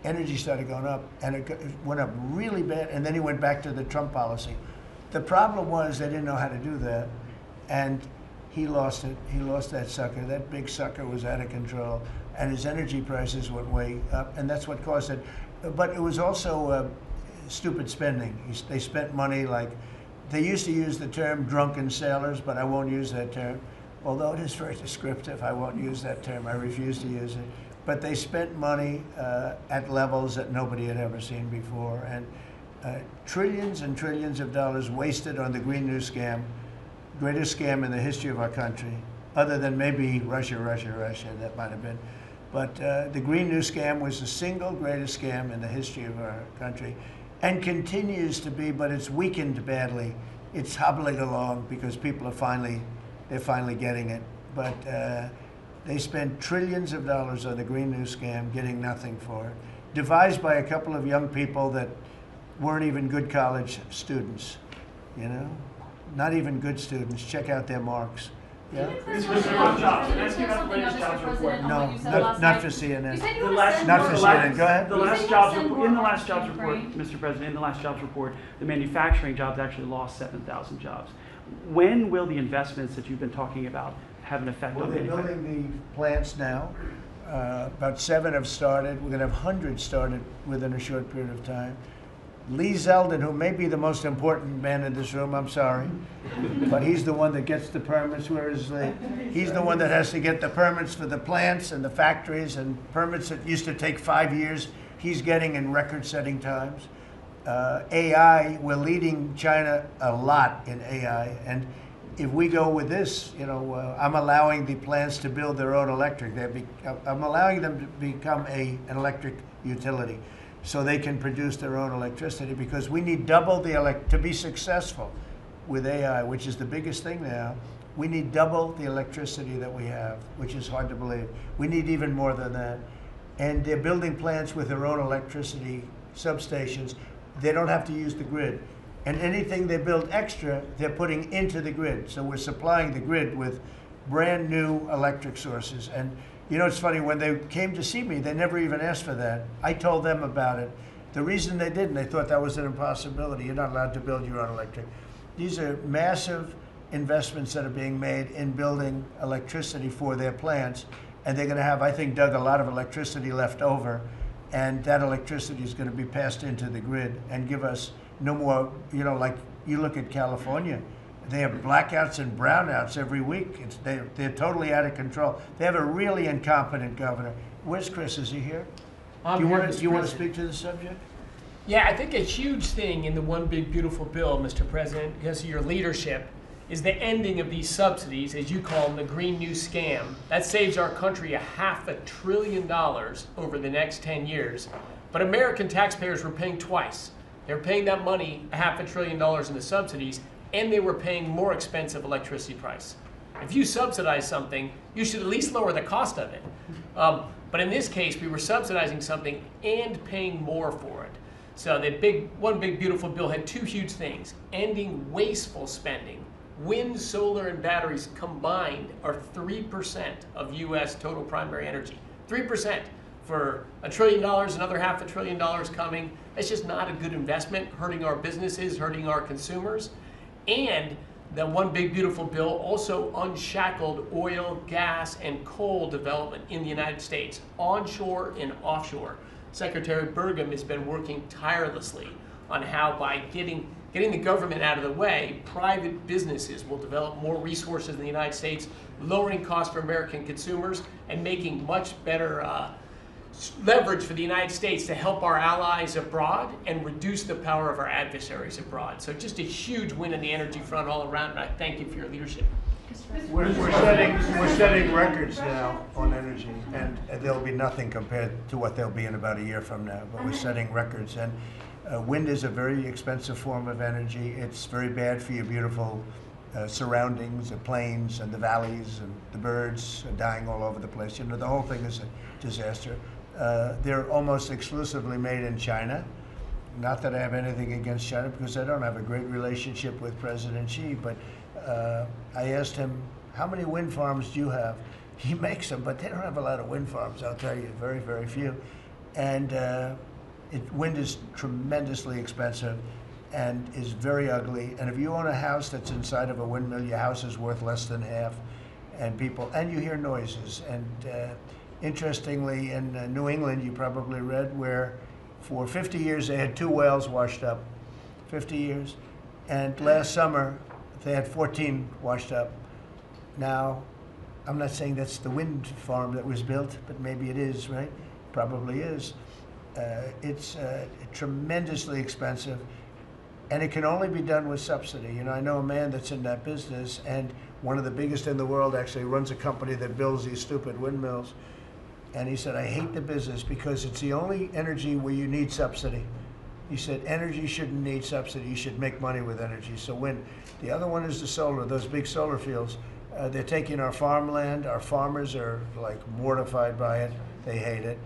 Energy started going up, and it went up really bad, and then he went back to the Trump policy. The problem was they didn't know how to do that, and he lost it. He lost that sucker. That big sucker was out of control, and his energy prices went way up, and that's what caused it. But it was also stupid spending. They spent money like, they used to use the term drunken sailors, but I won't use that term. Although it is very descriptive, I won't use that term. I refuse to use it. But they spent money at levels that nobody had ever seen before, and trillions and trillions of dollars wasted on the Green New Scam. Greatest scam in the history of our country, other than maybe Russia, that might have been. But the Green New Scam was the single greatest scam in the history of our country, and continues to be, but it's weakened badly. It's hobbling along because people are they're finally getting it. But they spent trillions of dollars on the Green New Scam, getting nothing for it. Devised by a couple of young people that weren't even good college students, you know? Not even good students. Check out their marks. Yeah? No, not for CNN. Not for CNN. Go ahead. In the last jobs report, Mr. President, in the last jobs report, the manufacturing jobs actually lost 7,000 jobs. When will the investments that you've been talking about have an effect on manufacturing? They're building the plants now. About 7 have started. We're going to have hundreds started within a short period of time. Lee Zeldin, who may be the most important man in this room, I'm sorry, but he's the one that gets the permits. He's the one that has to get the permits for the plants and the factories, and permits that used to take 5 years, he's getting in record-setting times. AI, we're leading China a lot in AI, and if we go with this, you know, I'm allowing the plants to build their own electric. I'm allowing them to become an electric utility, so they can produce their own electricity, because we need double to be successful with AI, which is the biggest thing now. We need double the electricity that we have, which is hard to believe. We need even more than that. And they're building plants with their own electricity substations. They don't have to use the grid. And anything they build extra, they're putting into the grid. So we're supplying the grid with brand new electric sources. And you know, it's funny, when they came to see me, they never even asked for that. I told them about it. The reason they didn't, they thought that was an impossibility. You're not allowed to build your own electric. These are massive investments that are being made in building electricity for their plants. And they're going to have, I think, Doug, a lot of electricity left over. And that electricity is going to be passed into the grid and give us no more, you know, like you look at California. They have blackouts and brownouts every week. They're totally out of control. They have a really incompetent governor. Where's Chris? Is he here? Do you want to speak to the subject? Yeah, I think a huge thing in the One Big Beautiful Bill, Mr. President, because of your leadership, is the ending of these subsidies, as you call them, the Green New Scam. That saves our country $500 billion over the next 10 years. But American taxpayers were paying twice. They were paying that money, $500 billion in the subsidies, and they were paying more expensive electricity price. If you subsidize something, you should at least lower the cost of it. But in this case, we were subsidizing something and paying more for it. So the One Big Beautiful Bill had two huge things: ending wasteful spending. Wind, solar, and batteries combined are 3% of U.S. total primary energy. 3% for $1 trillion, another $500 billion coming. That's just not a good investment, hurting our businesses, hurting our consumers. And the One Big Beautiful Bill also unshackled oil, gas, and coal development in the United States, onshore and offshore. Secretary Burgum has been working tirelessly on how, by getting the government out of the way, private businesses will develop more resources in the United States, lowering costs for American consumers and making much better leverage for the United States to help our allies abroad and reduce the power of our adversaries abroad. So just a huge win on the energy front all around, and I thank you for your leadership. We're setting records now on energy, and there'll be nothing compared to what they'll be in about a year from now, but we're setting records. And wind is a very expensive form of energy. It's very bad for your beautiful surroundings, the plains and the valleys, and the birds are dying all over the place. You know, the whole thing is a disaster. They're almost exclusively made in China. Not that I have anything against China, because I don't have a great relationship with President Xi, but I asked him, how many wind farms do you have? He makes them, but they don't have a lot of wind farms, I'll tell you, very, very few. And wind is tremendously expensive and is very ugly. And if you own a house that's inside of a windmill, your house is worth less than half. And you hear noises. And interestingly, in New England, you probably read, where for 50 years they had 2 whales washed up, 50 years. And last summer, they had 14 washed up. Now, I'm not saying that's the wind farm that was built, but maybe it is, right? Probably is. It's tremendously expensive, and it can only be done with subsidy. You know, I know a man that's in that business, and one of the biggest in the world actually runs a company that builds these stupid windmills. And he said, I hate the business because it's the only energy where you need subsidy. He said, energy shouldn't need subsidy. You should make money with energy. So wind. The other one is the solar, those big solar fields. They're taking our farmland. Our farmers are like mortified by it. They hate it.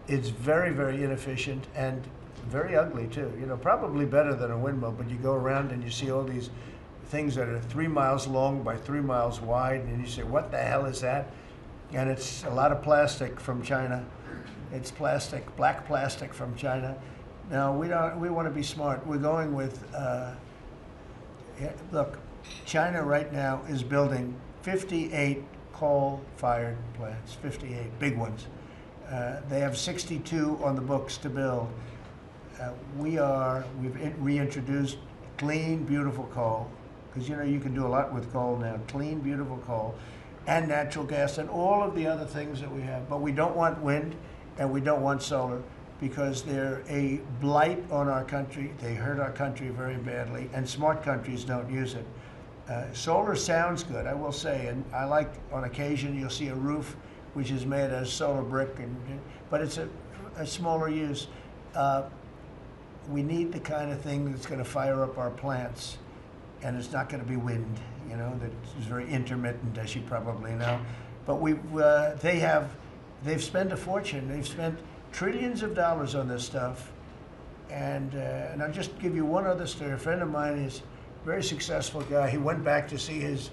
It's very, very inefficient and very ugly too. You know, probably better than a windmill, but you go around and you see all these things that are 3 miles long by 3 miles wide, and you say, what the hell is that? And it's a lot of plastic from China. It's plastic, black plastic from China. Now, we want to be smart. We're going with, look, China right now is building 58 coal-fired plants, 58 big ones. They have 62 on the books to build. We've reintroduced clean, beautiful coal, because you know you can do a lot with coal now. Clean, beautiful coal, and natural gas, and all of the other things that we have. But we don't want wind, and we don't want solar, because they're a blight on our country. They hurt our country very badly, and smart countries don't use it. Solar sounds good, I will say, and I like, on occasion, you'll see a roof which is made as solar brick, but it's a smaller use. We need the kind of thing that's going to fire up our plants, and it's not going to be wind, you know, that's very intermittent, as you probably know. But they've spent a fortune. They've spent trillions of dollars on this stuff. And I'll just give you one other story. A friend of mine is a very successful guy. He went back to see his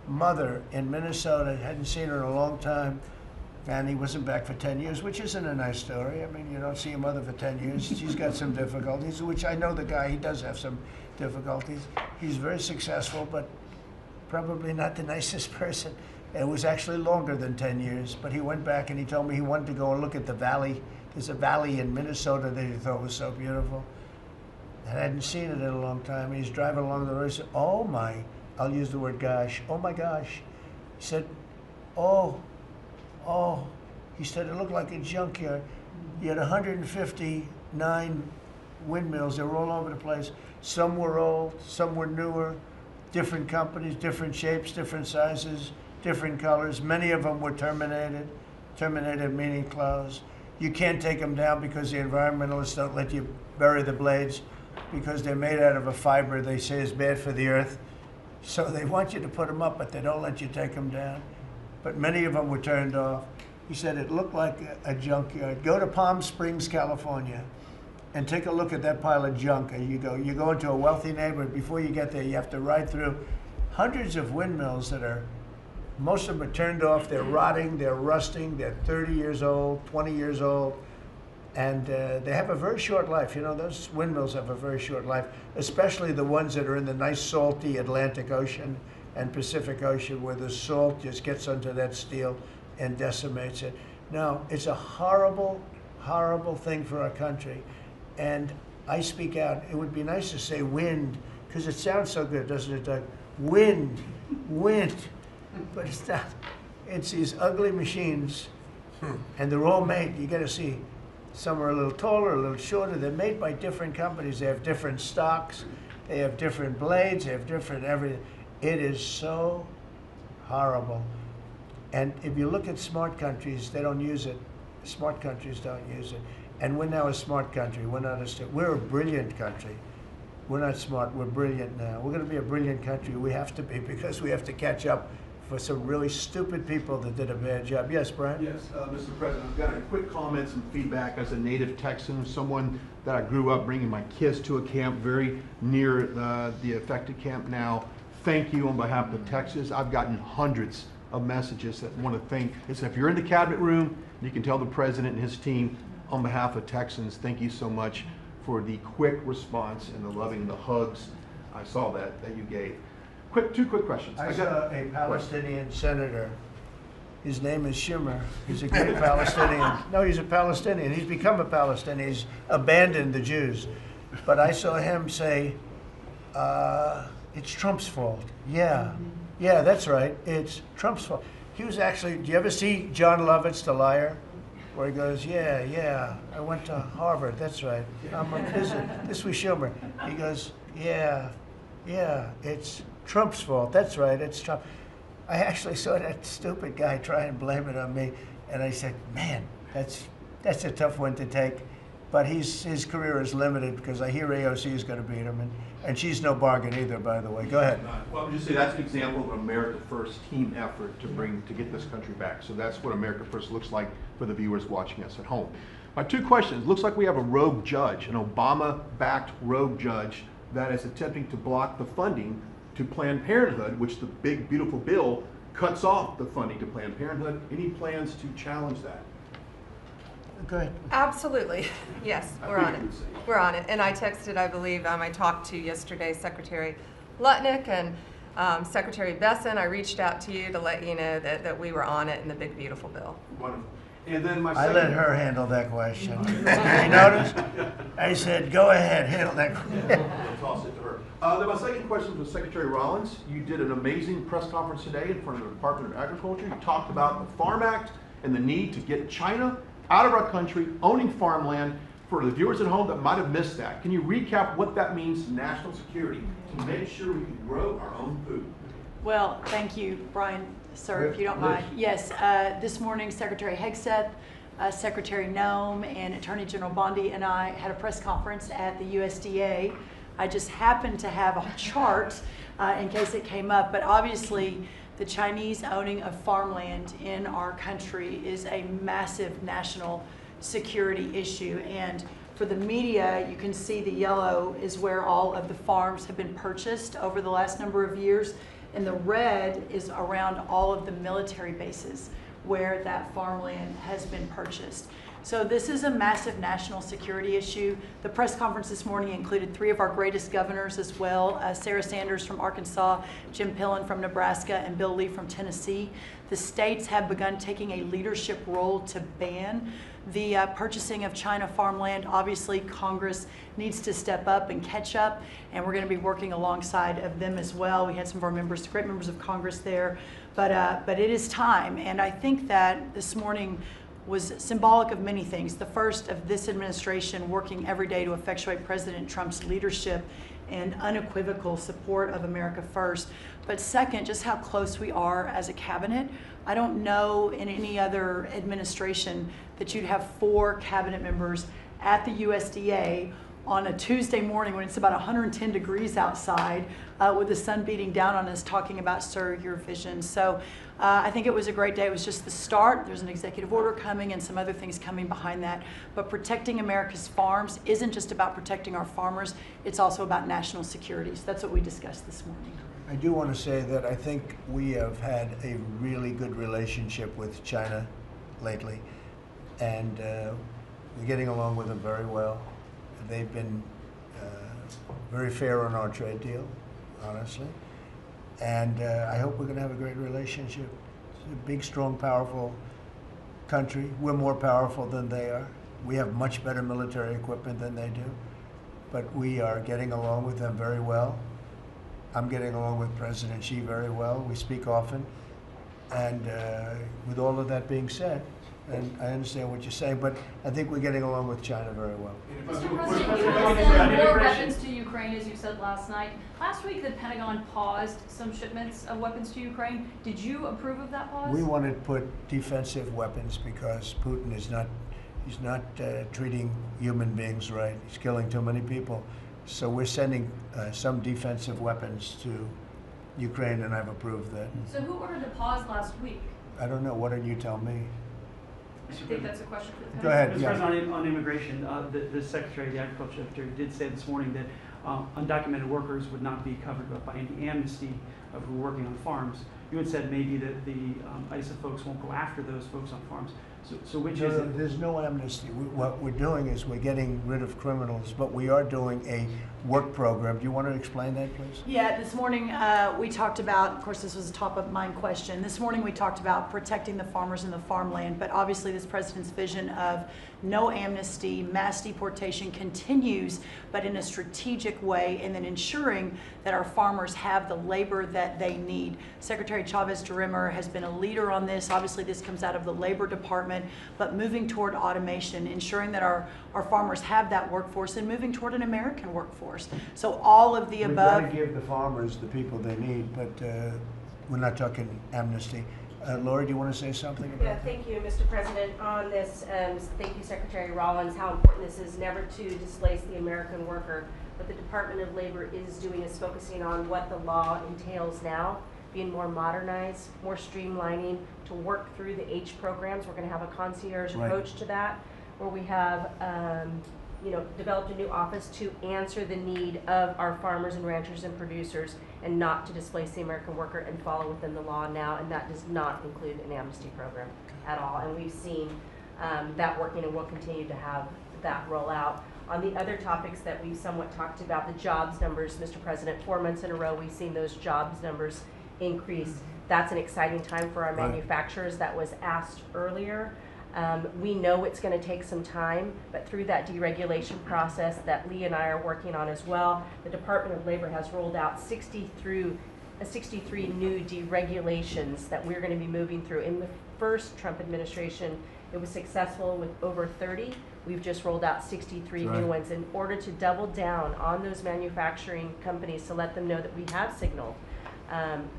mother in Minnesota, hadn't seen her in a long time, and he wasn't back for 10 years, which isn't a nice story. I mean, you don't see your mother for 10 years. She's got some difficulties, which I know the guy, he does have some difficulties. He's very successful, but probably not the nicest person. It was actually longer than 10 years, but he went back and he told me he wanted to go and look at the valley. There's a valley in Minnesota that he thought was so beautiful. And I hadn't seen it in a long time. And he's driving along the road. He said, oh my, I'll use the word gosh, oh my gosh. He said, oh. He said, it looked like a junkyard. You had 159 windmills. They were all over the place. Some were old, some were newer, different companies, different shapes, different sizes, different colors. Many of them were terminated. Terminated meaning closed. You can't take them down because the environmentalists don't let you bury the blades because they're made out of a fiber they say is bad for the earth. So they want you to put them up, but they don't let you take them down. But many of them were turned off. He said it looked like a junkyard. Go to Palm Springs, California, and take a look at that pile of junk. You go into a wealthy neighborhood. Before you get there, you have to ride through hundreds of windmills that are, most of them are turned off. They're rotting, they're rusting, they're 30 years old, 20 years old, and they have a very short life. You know, those windmills have a very short life, especially the ones that are in the nice salty Atlantic Ocean and Pacific Ocean where the salt just gets under that steel and decimates it. No, it's a horrible, horrible thing for our country. And I speak out. It would be nice to say wind, because it sounds so good, doesn't it, Doug? Wind, wind. But it's not. It's these ugly machines, and they're all made. You got to see, some are a little taller, a little shorter. They're made by different companies. They have different stocks. They have different blades. They have different everything. It is so horrible. And if you look at smart countries, they don't use it. Smart countries don't use it. And we're now a smart country. We're not we're a brilliant country. We're not smart. We're brilliant now. We're going to be a brilliant country. We have to be, because we have to catch up for some really stupid people that did a bad job. Yes, Brian? Yes, Mr. President, I've got a quick comment and feedback as a native Texan, someone that I grew up bringing my kids to a camp very near the affected camp now. Thank you on behalf of Texas. I've gotten hundreds of messages that want to thank. If you're in the cabinet room, you can tell the president and his team on behalf of Texans, thank you so much for the quick response and the loving, the hugs. I saw that you gave. Two quick questions. I saw a Palestinian senator. His name is Schumer. He's a great Palestinian. No, he's a Palestinian. He's become a Palestinian. He's abandoned the Jews. But I saw him say, it's Trump's fault. Yeah, that's right. It's Trump's fault. He was actually, do you ever see John Lovett's The Liar? Where he goes, yeah, I went to Harvard, that's right. This was Schumer. He goes, yeah, it's Trump's fault, that's right, it's Trump. I actually saw that stupid guy try and blame it on me, and I said, man, that's a tough one to take. But his career is limited because I hear AOC is going to beat him, and she's no bargain either, by the way. Go ahead. Well, I'm just saying that's an example of an America First team effort to get this country back. So that's what America First looks like for the viewers watching us at home. My two questions. Looks like we have a rogue judge, an Obama-backed rogue judge that is attempting to block the funding to Planned Parenthood, which the big, beautiful bill cuts off the funding to Planned Parenthood. Any plans to challenge that? Okay. Absolutely. Yes, we're on it. We're on it. And I texted, I believe, I talked to yesterday Secretary Lutnick and Secretary Besson. I reached out to you to let you know that we were on it in the big, beautiful bill. Wonderful. And then my I let her handle that question. You noticed? I said, go ahead, handle that question. I'll toss it to her. Then my second question was Secretary Rollins. You did an amazing press conference today in front of the Department of Agriculture. You talked about the Farm Act and the need to get China out of our country, owning farmland. For the viewers at home that might have missed that, can you recap what that means to national security to make sure we can grow our own food? Well, thank you, Brian, sir, if you don't mind. Yes, this morning Secretary Hegseth, Secretary Noem, and Attorney General Bondi and I had a press conference at the USDA. I just happened to have a chart in case it came up, but obviously the Chinese owning of farmland in our country is a massive national security issue. And for the media, you can see the yellow is where all of the farms have been purchased over the last number of years, and the red is around all of the military bases where that farmland has been purchased. So this is a massive national security issue. The press conference this morning included 3 of our greatest governors as well, Sarah Sanders from Arkansas, Jim Pillen from Nebraska, and Bill Lee from Tennessee. The states have begun taking a leadership role to ban the purchasing of China farmland. Obviously, Congress needs to step up and catch up, and we're going to be working alongside of them as well. We had some of our members, great members of Congress there, but it is time. And I think that this morning, was symbolic of many things. The first of this administration working every day to effectuate President Trump's leadership and unequivocal support of America first. But second, just how close we are as a cabinet. I don't know in any other administration that you'd have 4 cabinet members at the USDA on a Tuesday morning when it's about 110 degrees outside with the sun beating down on us talking about, sir, your vision. So I think it was a great day. It was just the start. There's an executive order coming and some other things coming behind that. But protecting America's farms isn't just about protecting our farmers. It's also about national security. So that's what we discussed this morning. I do want to say that I think we have had a really good relationship with China lately, and we're getting along with them very well. They've been very fair on our trade deal, honestly. And I hope we're going to have a great relationship. It's a big, strong, powerful country. We're more powerful than they are. We have much better military equipment than they do. But we are getting along with them very well. I'm getting along with President Xi very well. We speak often. And with all of that being said, and I understand what you're saying, but I think we're getting along with China very well. Mr. President, you have sent more weapons to Ukraine, as you said last night. Last week, the Pentagon paused some shipments of weapons to Ukraine. Did you approve of that pause? We want to put defensive weapons because Putin is not, he's not treating human beings right. He's killing too many people. So we're sending some defensive weapons to Ukraine, and I've approved that. So who ordered the pause last week? I don't know. Why don't you tell me? I think that's a question for the Go ahead. Mr. Yeah. President, on immigration, the Secretary of the Agriculture Secretary did say this morning that undocumented workers would not be covered by any amnesty who are working on farms. You had said maybe that the ISA folks won't go after those folks on farms. So which is it? There's no amnesty. What we're doing is we're getting rid of criminals, but we are doing a work program. Do you want to explain that, please? Yeah, this morning we talked about, of course this was a top of mind question, this morning we talked about protecting the farmers and the farmland, but obviously this president's vision of no amnesty, mass deportation continues, but in a strategic way, and then ensuring that our farmers have the labor that they need. Secretary Chavez-DeRimmer has been a leader on this. Obviously this comes out of the Labor Department, but moving toward automation, ensuring that our farmers have that workforce, and moving toward an American workforce. So all of the above. We've got to give the farmers the people they need, but we're not talking amnesty. Laura, do you want to say something about that? Thank you, Mr. President. On this, thank you, Secretary Rollins, how important this is never to displace the American worker. What the Department of Labor is doing is focusing on what the law entails now, being more modernized, more streamlining, to work through the H programs. We're going to have a concierge approach to that, where we have developed a new office to answer the need of our farmers and ranchers and producers, and not to displace the American worker, and follow within the law now. And that does not include an amnesty program at all. And we've seen that working, and we'll continue to have that roll out. On the other topics that we've somewhat talked about, the jobs numbers, Mr. President, 4 months in a row we've seen those jobs numbers increase. That's an exciting time for our manufacturers. That was asked earlier. We know it's going to take some time, but through that deregulation process that Lee and I are working on as well, the Department of Labor has rolled out 63 new deregulations that we're going to be moving through. In the first Trump administration, it was successful with over 30. We've just rolled out 63 new ones in order to double down on those manufacturing companies, to let them know that we have signaled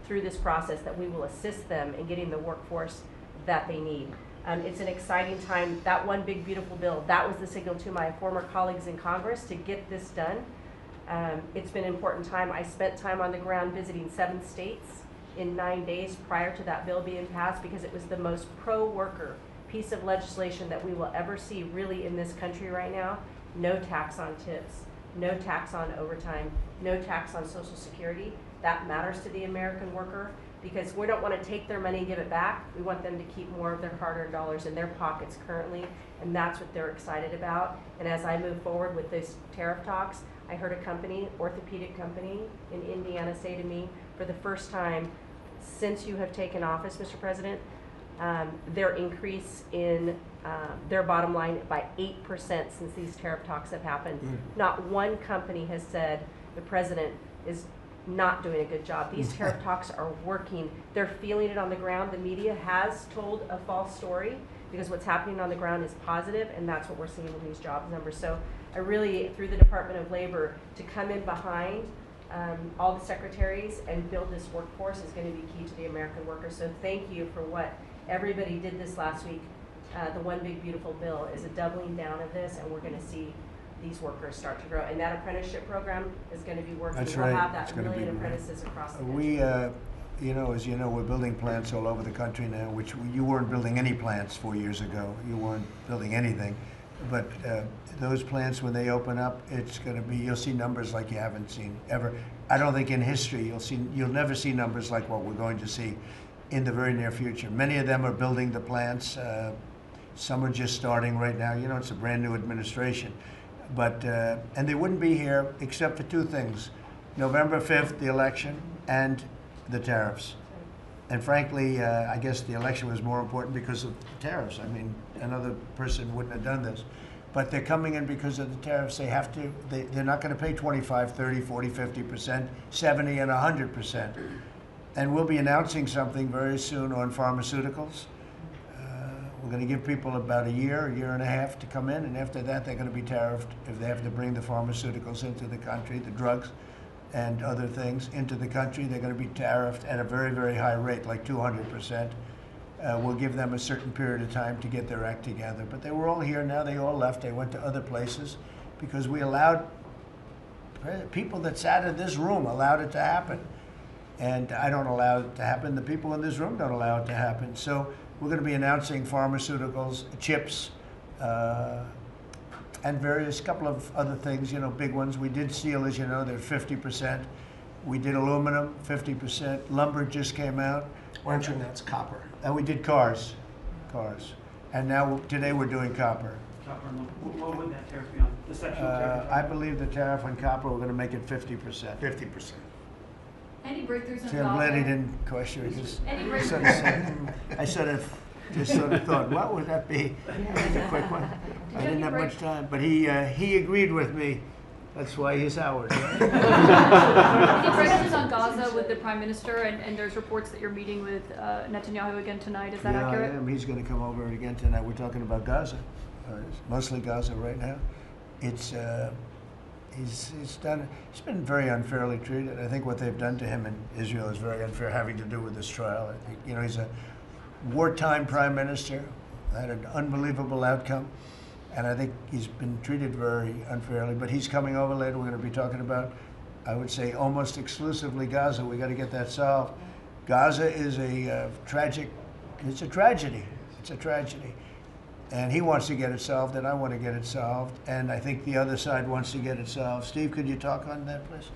through this process that we will assist them in getting the workforce that they need. It's an exciting time. That one big beautiful bill, that was the signal to my former colleagues in Congress to get this done. It's been an important time. I spent time on the ground visiting 7 states in 9 days prior to that bill being passed, because it was the most pro-worker piece of legislation that we will ever see really in this country right now. No tax on tips, no tax on overtime, no tax on Social Security. That matters to the American worker, because we don't want to take their money and give it back. We want them to keep more of their hard-earned dollars in their pockets currently, and that's what they're excited about. And as I move forward with those tariff talks, I heard a company, orthopedic company in Indiana, say to me, for the first time since you have taken office, Mr. President, their increase in their bottom line by 8% since these tariff talks have happened. Not one company has said the president is not doing a good job. These tariff talks are working. They're feeling it on the ground. The media has told a false story. because what's happening on the ground is positive, and that's what we're seeing in these jobs numbers. So I really, through the Department of Labor, to come in behind all the secretaries and build this workforce is going to be key to the American worker. So thank you for what everybody did this last week. The One Big Beautiful Bill is a doubling down of this, and we're going to see these workers start to grow. And that apprenticeship program is going to be working. That's we'll right. have that It's gonna million be apprentices across the country. We, you know, as you know, we're building plants all over the country now, which you weren't building any plants 4 years ago. You weren't building anything. But those plants, when they open up, it's going to be, you'll see numbers like you haven't seen ever. I don't think in history you'll never see numbers like what we're going to see in the very near future. Many of them are building the plants. Some are just starting right now. You know, it's a brand new administration. But, and they wouldn't be here except for two things: November 5th, the election, and the tariffs. And frankly, I guess the election was more important because of the tariffs. I mean, another person wouldn't have done this. But they're coming in because of the tariffs. They have to, they're not going to pay 25, 30, 40, 50%, 70, and 100%. And we'll be announcing something very soon on pharmaceuticals. We're going to give people about a year and a half to come in, and after that they're going to be tariffed if they have to bring the pharmaceuticals into the country, the drugs and other things into the country. They're going to be tariffed at a very, very high rate, like 200%. We'll give them a certain period of time to get their act together. But they were all here, now they all left. They went to other places because we allowed, people that sat in this room allowed it to happen. And I don't allow it to happen. The people in this room don't allow it to happen. So we're going to be announcing pharmaceuticals, chips, and various couple of other things, you know, big ones. We did steel, as you know, they're 50%. We did aluminum, 50%. Lumber just came out. Why don't you announce copper? And we did cars. And now, today we're doing copper. Copper and lumber. What would that tariff be on? The sectional tariff? I believe the tariff on copper, we're going to make it 50%. 50%. Any breakthroughs in See, I'm glad he Gaza? didn't question it. Any I sort of thought, what would that be? That's a quick one. I didn't have much time, but he agreed with me. That's why he's ours. Right? Any breakthroughs on Gaza with the Prime Minister, and there's reports that you're meeting with Netanyahu again tonight. Is that accurate? Yeah, I am. He's going to come over again tonight. We're talking about Gaza, mostly Gaza right now. It's he's been very unfairly treated. I think what they've done to him in Israel is very unfair, having to do with this trial. I think, you know, he's a wartime prime minister, had an unbelievable outcome, and I think he's been treated very unfairly. But he's coming over later. We're going to be talking about, I would say, almost exclusively Gaza. We got to get that solved. Gaza is a tragic. It's a tragedy. It's a tragedy. And he wants to get it solved, and I want to get it solved, and I think the other side wants to get it solved. Steve, could you talk on that, please?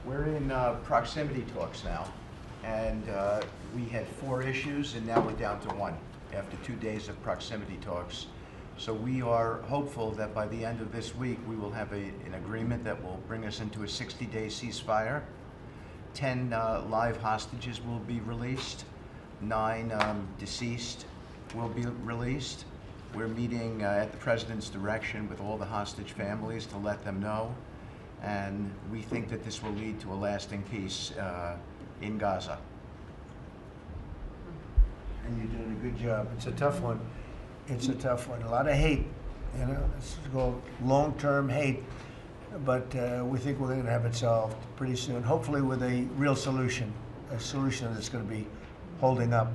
We're in proximity talks now, and we had 4 issues, and now we're down to 1 after 2 days of proximity talks. So we are hopeful that by the end of this week, we will have an agreement that will bring us into a 60-day ceasefire. 10 live hostages will be released. 9 deceased will be released. We're meeting at the President's direction with all the hostage families to let them know. And we think that this will lead to a lasting peace in Gaza. And you're doing a good job. It's a tough one. It's a tough one. A lot of hate, you know. It's called long-term hate. But we think we're going to have it solved pretty soon, hopefully with a real solution, a solution that's going to be holding up.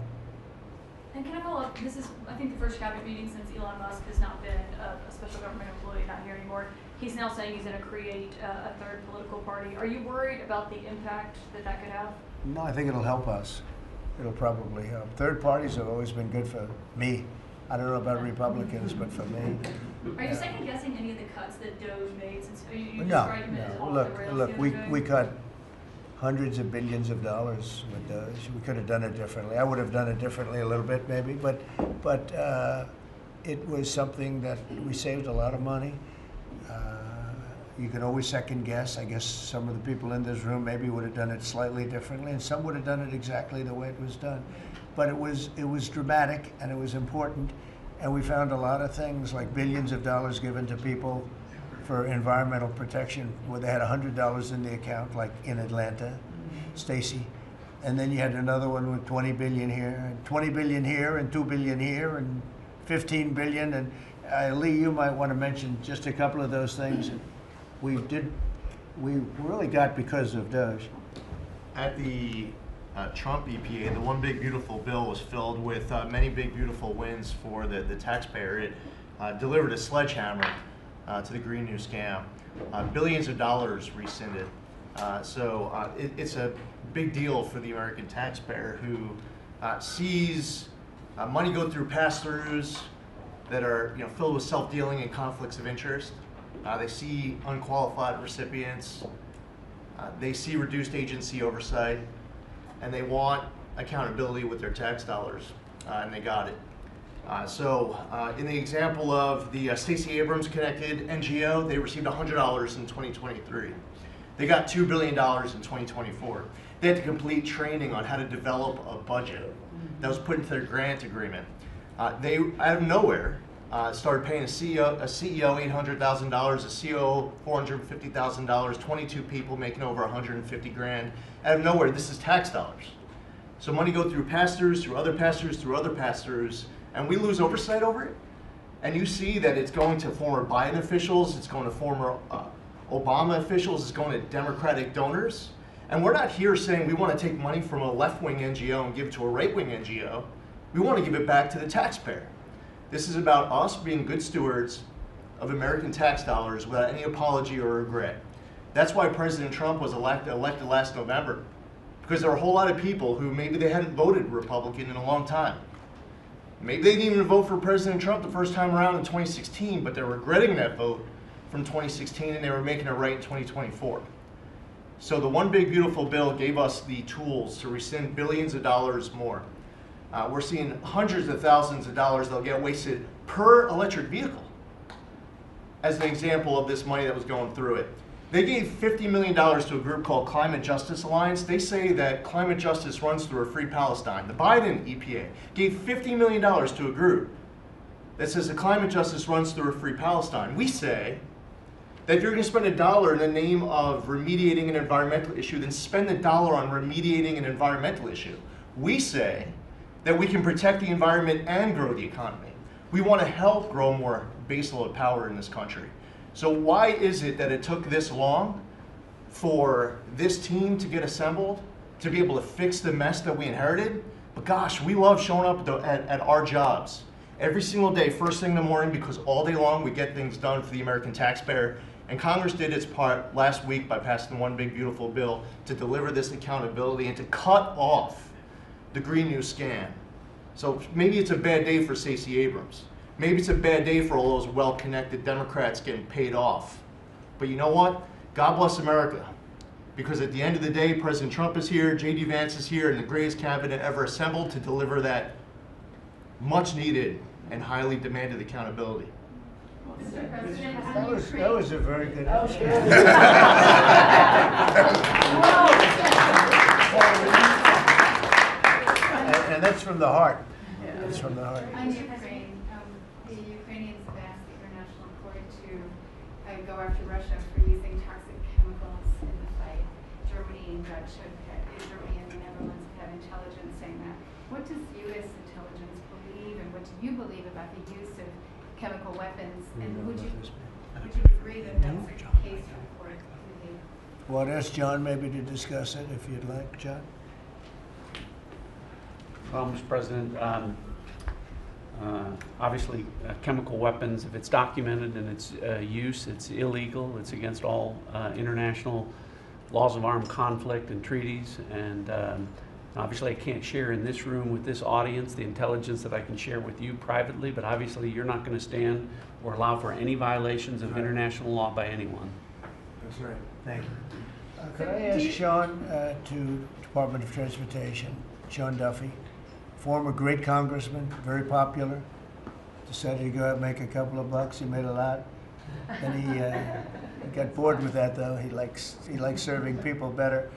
And can I follow up? This is, I think, the first cabinet meeting since Elon Musk has not been a special government employee, not here anymore. He's now saying he's going to create a third political party. Are you worried about the impact that that could have? No, I think it'll help us. It'll probably help. Third parties have always been good for me. I don't know about Republicans, but for me. Are you second guessing any of the cuts that DOGE made? Since you No, described him as no. off the rails Look, the other day? we cut hundreds of billions of dollars with DOGE. We could have done it differently. I would have done it differently a little bit, maybe, but it was something that we saved a lot of money. You can always second guess. I guess some of the people in this room maybe would have done it slightly differently, and some would have done it exactly the way it was done. But it was dramatic, and it was important, and we found a lot of things like billions of dollars given to people for environmental protection, where they had $100 in the account, like in Atlanta, Stacy, and then you had another one with 20 billion here, and 20 billion here, and 2 billion here, and 15 billion, and Lee, you might want to mention just a couple of those things. We really got because of DOGE. At the Trump EPA, the one big beautiful bill was filled with many big beautiful wins for the taxpayer. It delivered a sledgehammer to the Green New scam. Billions of dollars rescinded. It's a big deal for the American taxpayer who sees money go through pass-throughs that are filled with self-dealing and conflicts of interest. They see unqualified recipients. They see reduced agency oversight, and they want accountability with their tax dollars, and they got it. In the example of the Stacey Abrams connected NGO, they received $100 in 2023. They got $2 billion in 2024. They had to complete training on how to develop a budget that was put into their grant agreement. They, out of nowhere, started paying a CEO $800,000, a COO $450,000, 22 people making over 150 grand. Out of nowhere, this is tax dollars. So money go through pass-throughs, through other pass-throughs, through other pass-throughs, and we lose oversight over it. And you see that it's going to former Biden officials, it's going to former Obama officials, it's going to Democratic donors. And we're not here saying we want to take money from a left-wing NGO and give it to a right-wing NGO. We want to give it back to the taxpayer. This is about us being good stewards of American tax dollars without any apology or regret. That's why President Trump was elected last November, because there were a whole lot of people who maybe they hadn't voted Republican in a long time. Maybe they didn't even vote for President Trump the first time around in 2016, but they're regretting that vote from 2016 and they were making it right in 2024. So the one big beautiful bill gave us the tools to rescind billions of dollars more. We're seeing hundreds of thousands of dollars that'll get wasted per electric vehicle as an example of this money that was going through it. They gave $50 million to a group called Climate Justice Alliance. They say that climate justice runs through a free Palestine. The Biden EPA gave $50 million to a group that says that climate justice runs through a free Palestine. We say that if you're going to spend $1 in the name of remediating an environmental issue, then spend $1 on remediating an environmental issue. We say that we can protect the environment and grow the economy. We want to help grow more baseload power in this country. So why is it that it took this long for this team to get assembled, to be able to fix the mess that we inherited? But gosh, we love showing up at our jobs every single day, first thing in the morning, because all day long we get things done for the American taxpayer. And Congress did its part last week by passing one big beautiful bill to deliver this accountability and to cut off the Green New scam. So maybe it's a bad day for Stacey Abrams. Maybe it's a bad day for all those well-connected Democrats getting paid off. But you know what? God bless America. Because at the end of the day, President Trump is here, J.D. Vance is here, and the greatest cabinet ever assembled to deliver that much-needed and highly demanded accountability. That was a very good answer. And that's from the heart. That's from the heart. On Ukraine, the Ukrainians have asked the International Court to go after Russia for using toxic chemicals in the fight. Germany and Germany and the Netherlands have intelligence saying that. What does U.S. intelligence believe, and what do you believe about the use of chemical weapons? And would you agree that that's the case for the? Well, I'd ask John maybe to discuss it if you'd like, John. Well, Mr. President, obviously chemical weapons, if it's documented in its use, it's illegal. It's against all international laws of armed conflict and treaties. And obviously I can't share in this room with this audience the intelligence that I can share with you privately, but obviously you're not going to stand or allow for any violations of international law by anyone. That's right. Thank you. Could I ask Sean to Department of Transportation, Sean Duffy, former great congressman, very popular, decided to go out and make a couple of bucks. He made a lot. Then he got bored with that, though. He likes serving people better,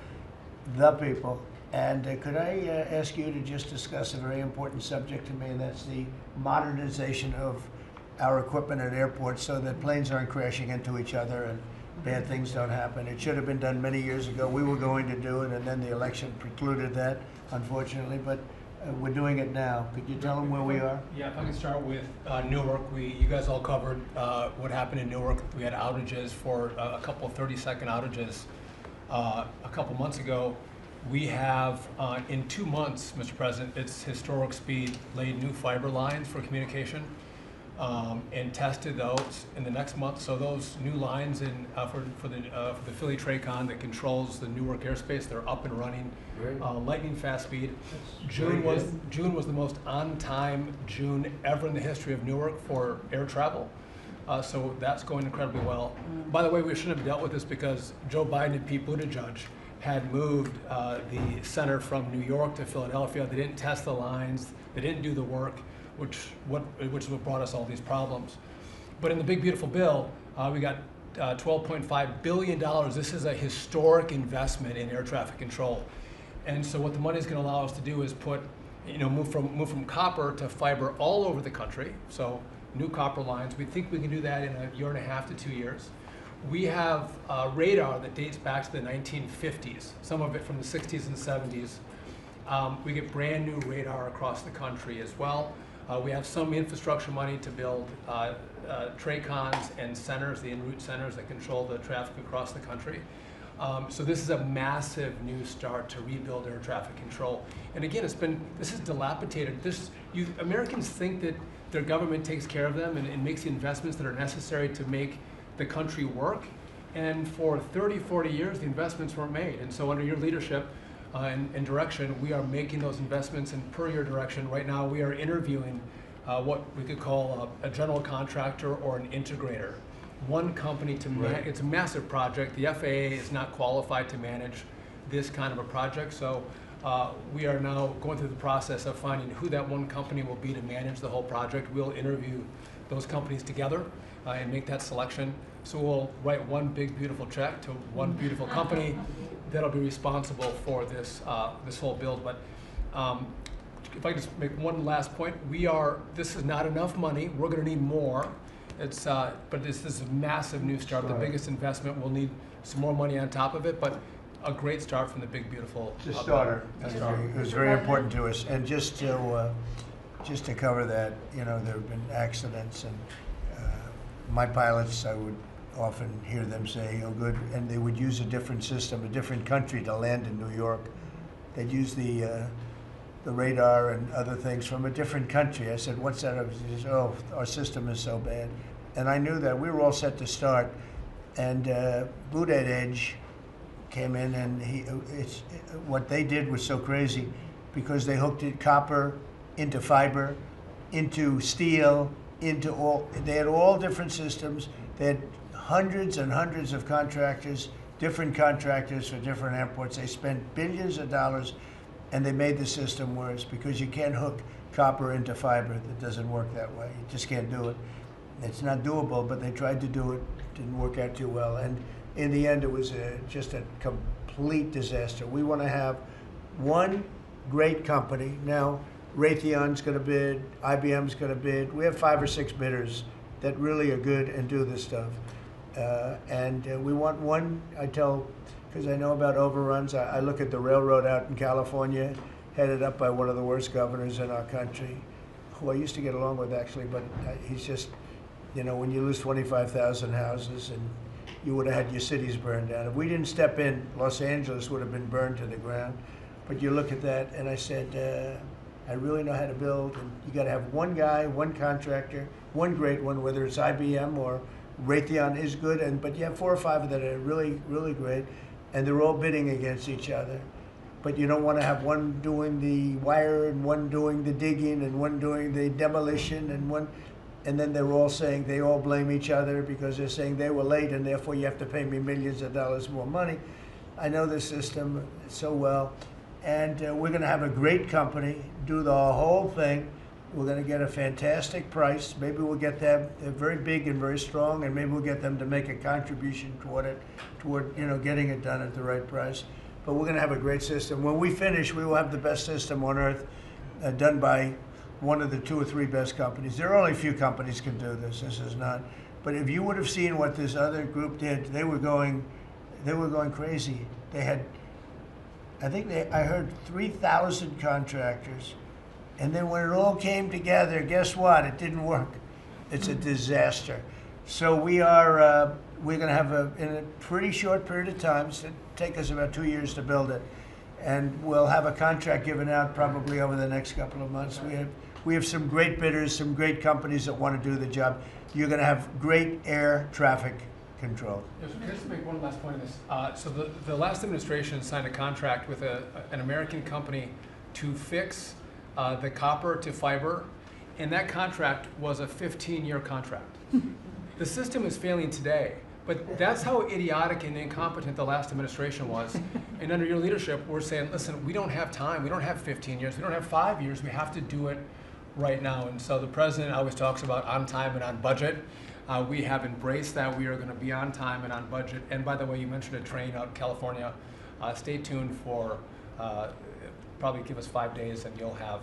the people. And could I ask you to just discuss a very important subject to me, and that's the modernization of our equipment at airports so that planes aren't crashing into each other and bad things don't happen. It should have been done many years ago. We were going to do it, and then the election precluded that, unfortunately. But We're doing it now. Could you tell them where we are? Yeah, if I can start with Newark. You guys all covered what happened in Newark. We had outages for a couple of 30-second outages a couple months ago. We have, in 2 months, Mr. President, it's historic speed, laid new fiber lines for communication and tested those in the next month. So those new lines for the Philly Tracon that controls the Newark airspace, they're up and running, lightning fast speed. June was the most on-time June ever in the history of Newark for air travel. So that's going incredibly well. By the way, we shouldn't have dealt with this because Joe Biden and Pete Buttigieg had moved the center from New York to Philadelphia. They didn't test the lines. They didn't do the work, which is what brought us all these problems. But in the big beautiful bill, we got $12.5 billion. This is a historic investment in air traffic control. And so what the money is going to allow us to do is move from copper to fiber all over the country. So new copper lines. We think we can do that in 1.5 to 2 years. We have radar that dates back to the 1950s, some of it from the 60s and 70s. We get brand new radar across the country as well. We have some infrastructure money to build TRACONs and centers, the en route centers that control the traffic across the country. So this is a massive new start to rebuild air traffic control. And again, this is dilapidated. Americans think that their government takes care of them and makes the investments that are necessary to make the country work. And for 30, 40 years, the investments weren't made. And so under your leadership and direction, we are making those investments. And per your direction, right now we are interviewing what we could call a general contractor or an integrator. One company to manage. It's a massive project. The FAA is not qualified to manage this kind of a project. So we are now going through the process of finding who that one company will be to manage the whole project. We'll interview those companies together and make that selection. So we'll write one big beautiful check to one beautiful company that'll be responsible for this this whole build. But if I can just make one last point, this is not enough money. We're going to need more. But this is a massive new start. The biggest investment. We'll need some more money on top of it, but a great start from the big beautiful. It's a starter. It was very important to us, and just to cover that, there have been accidents, and my pilots, I would often hear them say, "Oh, good," and they would use a different system, a different country to land in New York. They'd use the radar and other things from a different country. I said, "What's that?" He says, "Oh, our system is so bad," and I knew that we were all set to start, and Buttigieg came in, and what they did was so crazy because they hooked it copper into fiber, into steel, they had all different systems. They had hundreds and hundreds of contractors, different contractors for different airports. They spent billions of dollars, and they made the system worse because you can't hook copper into fiber. That doesn't work that way. You just can't do it. It's not doable, but they tried to do it. Didn't work out too well. And in the end, it was just a complete disaster. We want to have one great company. Now, Raytheon's going to bid, IBM's going to bid. We have 5 or 6 bidders that really are good and do this stuff. And we want one, because I know about overruns. I look at the railroad out in California, headed up by one of the worst governors in our country, who I used to get along with actually, but he's just, when you lose 25,000 houses and you would have had your cities burned down. If we didn't step in, Los Angeles would have been burned to the ground. But you look at that, and I said, I really know how to build, and you got to have one guy, one contractor, one great one, whether it's IBM or Raytheon is good, but you have 4 or 5 that are really, really great, and they're all bidding against each other. But you don't want to have one doing the wire and one doing the digging and one doing the demolition and then they're all saying they all blame each other because they're saying they were late and therefore you have to pay me millions of dollars more money. I know the system so well. And we're going to have a great company do the whole thing. We're going to get a fantastic price. Maybe we'll get them, they're very big and very strong, and maybe we'll get them to make a contribution toward getting it done at the right price. But we're going to have a great system. When we finish, we will have the best system on earth done by one of the 2 or 3 best companies. There are only a few companies can do this. This is not. But if you would have seen what this other group did, they were going crazy. They had, I heard 3,000 contractors And then when it all came together, guess what? It didn't work. It's a disaster. So we're going to have in a pretty short period of time, it'll take us about 2 years to build it, and we'll have a contract given out probably over the next couple of months. We have some great bidders, some great companies that want to do the job. You're going to have great air traffic control. Yes, can I just make one last point on this? So the last administration signed a contract with an American company to fix the copper to fiber, and that contract was a 15-year contract. The system is failing today, but that's how idiotic and incompetent the last administration was. And under your leadership, we're saying, listen, we don't have time. We don't have 15 years. We don't have 5 years. We have to do it right now. And so the president always talks about on time and on budget. We have embraced that. We are going to be on time and on budget. And by the way, you mentioned a train out in California. Stay tuned for probably give us 5 days and you'll have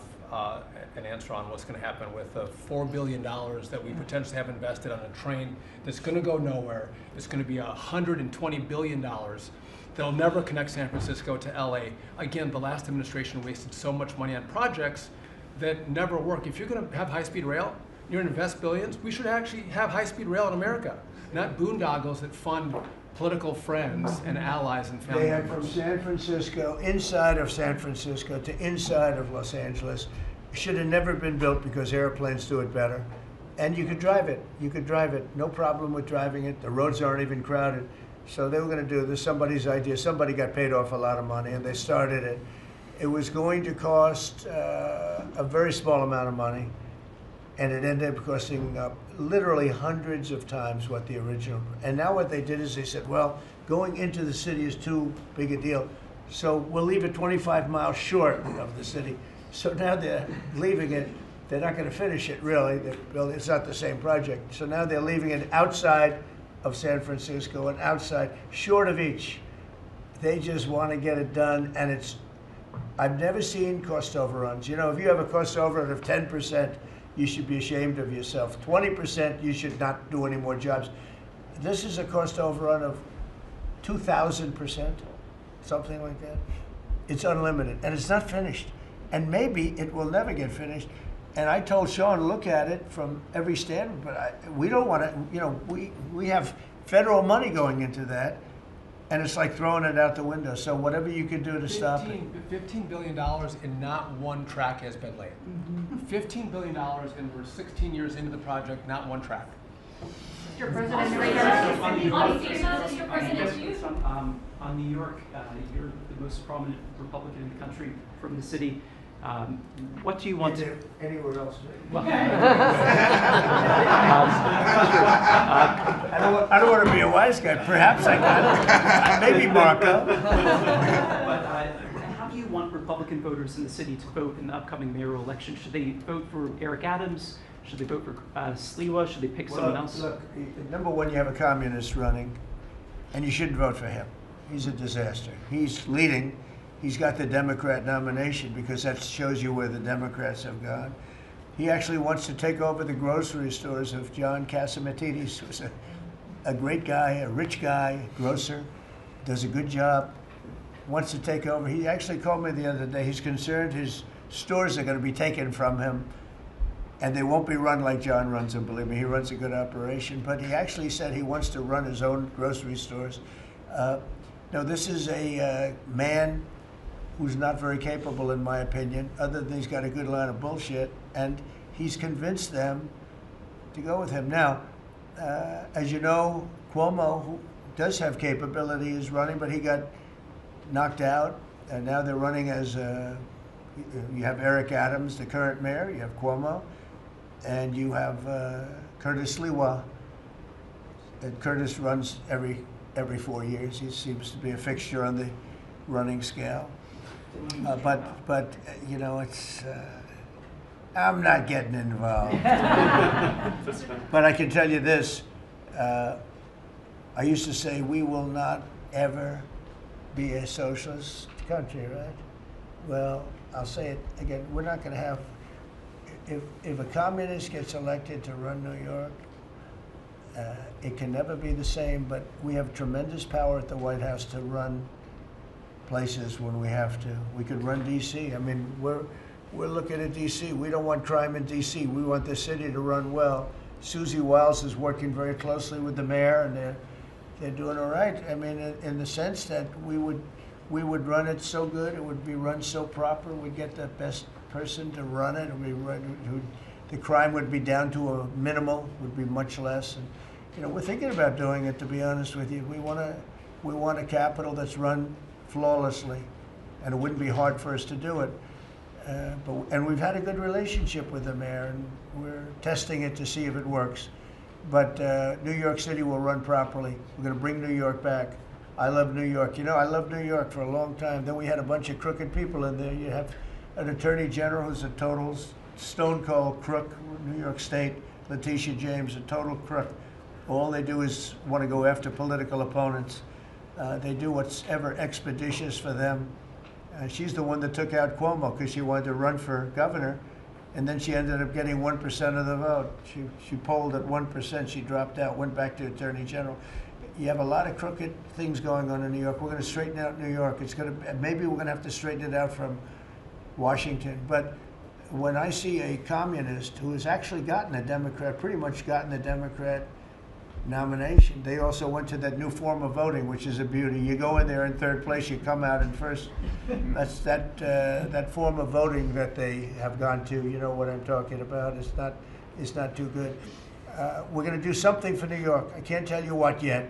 an answer on what's going to happen with the $4 billion that we potentially have invested on a train that's going to go nowhere. It's going to be $120 billion that'll never connect San Francisco to LA. Again, the last administration wasted so much money on projects that never work. If you're going to have high-speed rail, you're going to invest billions, we should actually have high-speed rail in America, not boondoggles that fund political friends and allies and family They have members. from San Francisco, inside of San Francisco to inside of Los Angeles. Should have never been built because airplanes do it better. And you could drive it. You could drive it. No problem with driving it. The roads aren't even crowded. So they were going to do this. Somebody's idea. Somebody got paid off a lot of money and they started it. It was going to cost a very small amount of money. And it ended up costing literally hundreds of times what the original. And now what they did is they said, well, going into the city is too big a deal. So we'll leave it 25 miles short of the city. So now they're leaving it. They're not going to finish it, really. It's not the same project. So now they're leaving it outside of San Francisco and outside, short of each. They just want to get it done, and I've never seen cost overruns. You know, if you have a cost overrun of 10%, you should be ashamed of yourself. 20%, you should not do any more jobs. This is a cost overrun of 2,000%, something like that. It's unlimited, and it's not finished. And maybe it will never get finished. And I told Sean to look at it from every standpoint, but we don't want to, you know, we have federal money going into that, and it's like throwing it out the window. So whatever you can do to stop it. $15 billion and not one track has been laid. $15 billion and we're 16 years into the project, not one track. Mr. President, on New York, you're the most prominent Republican in the country from the city. What do you want to? Anywhere else? Well, I don't want to be a wise guy. Perhaps I can. Maybe Marco. But how do you want Republican voters in the city to vote in the upcoming mayoral election? Should they vote for Eric Adams? Should they vote for Sliwa? Should they pick someone else? Look, number one, you have a communist running, and you shouldn't vote for him. He's a disaster. He's leading. He's got the Democrat nomination because that shows you where the Democrats have gone. He actually wants to take over the grocery stores of John Catsimatidis, who's a great guy, a rich guy, grocer, does a good job, wants to take over. He actually called me the other day. He's concerned his stores are going to be taken from him, and they won't be run like John runs them. Believe me, he runs a good operation. But he actually said he wants to run his own grocery stores. No, this is a man who's not very capable, in my opinion, other than he's got a good line of bullshit, and he's convinced them to go with him. Now, as you know, Cuomo, who does have capability, is running, but he got knocked out, and now they're running as, you have Eric Adams, the current mayor, you have Cuomo, and you have Curtis Sliwa. And Curtis runs every 4 years. He seems to be a fixture on the running scale. But you know, it's I'm not getting involved. But I can tell you this: I used to say we will not ever be a socialist country, right? Well, I'll say it again: we're not going to have. If a communist gets elected to run New York, it can never be the same. But we have tremendous power at the White House to run places when we have to. We could run D.C. I mean, we're looking at D.C. We don't want crime in D.C. We want the city to run well. Susie Wiles is working very closely with the mayor, and they're doing all right. I mean, in the sense that we would run it so good, it would be run so proper, we'd get the best person to run it, the crime would be down to a minimal, would be much less. And, you know, we're thinking about doing it, to be honest with you. We want a capital that's run flawlessly, and it wouldn't be hard for us to do it. And we've had a good relationship with the mayor, and we're testing it to see if it works. But New York City will run properly. We're going to bring New York back. I love New York. You know, I loved New York for a long time. Then we had a bunch of crooked people in there. You have an attorney general who's a total stone cold crook, New York State, Letitia James, a total crook. All they do is want to go after political opponents. They do what's ever expeditious for them. She's the one that took out Cuomo because she wanted to run for governor, and then she ended up getting 1% of the vote. She polled at 1%. She dropped out, went back to attorney general. You have a lot of crooked things going on in New York. We're going to straighten out New York. Maybe we're going to have to straighten it out from Washington. But when I see a communist who has actually gotten a Democrat, pretty much gotten a Democrat nomination, they also went to that new form of voting, which is a beauty. You go in there in third place, you come out in first. That's that form of voting that they have gone to. You know what I'm talking about. It's not too good. We're going to do something for New York. I can't tell you what yet,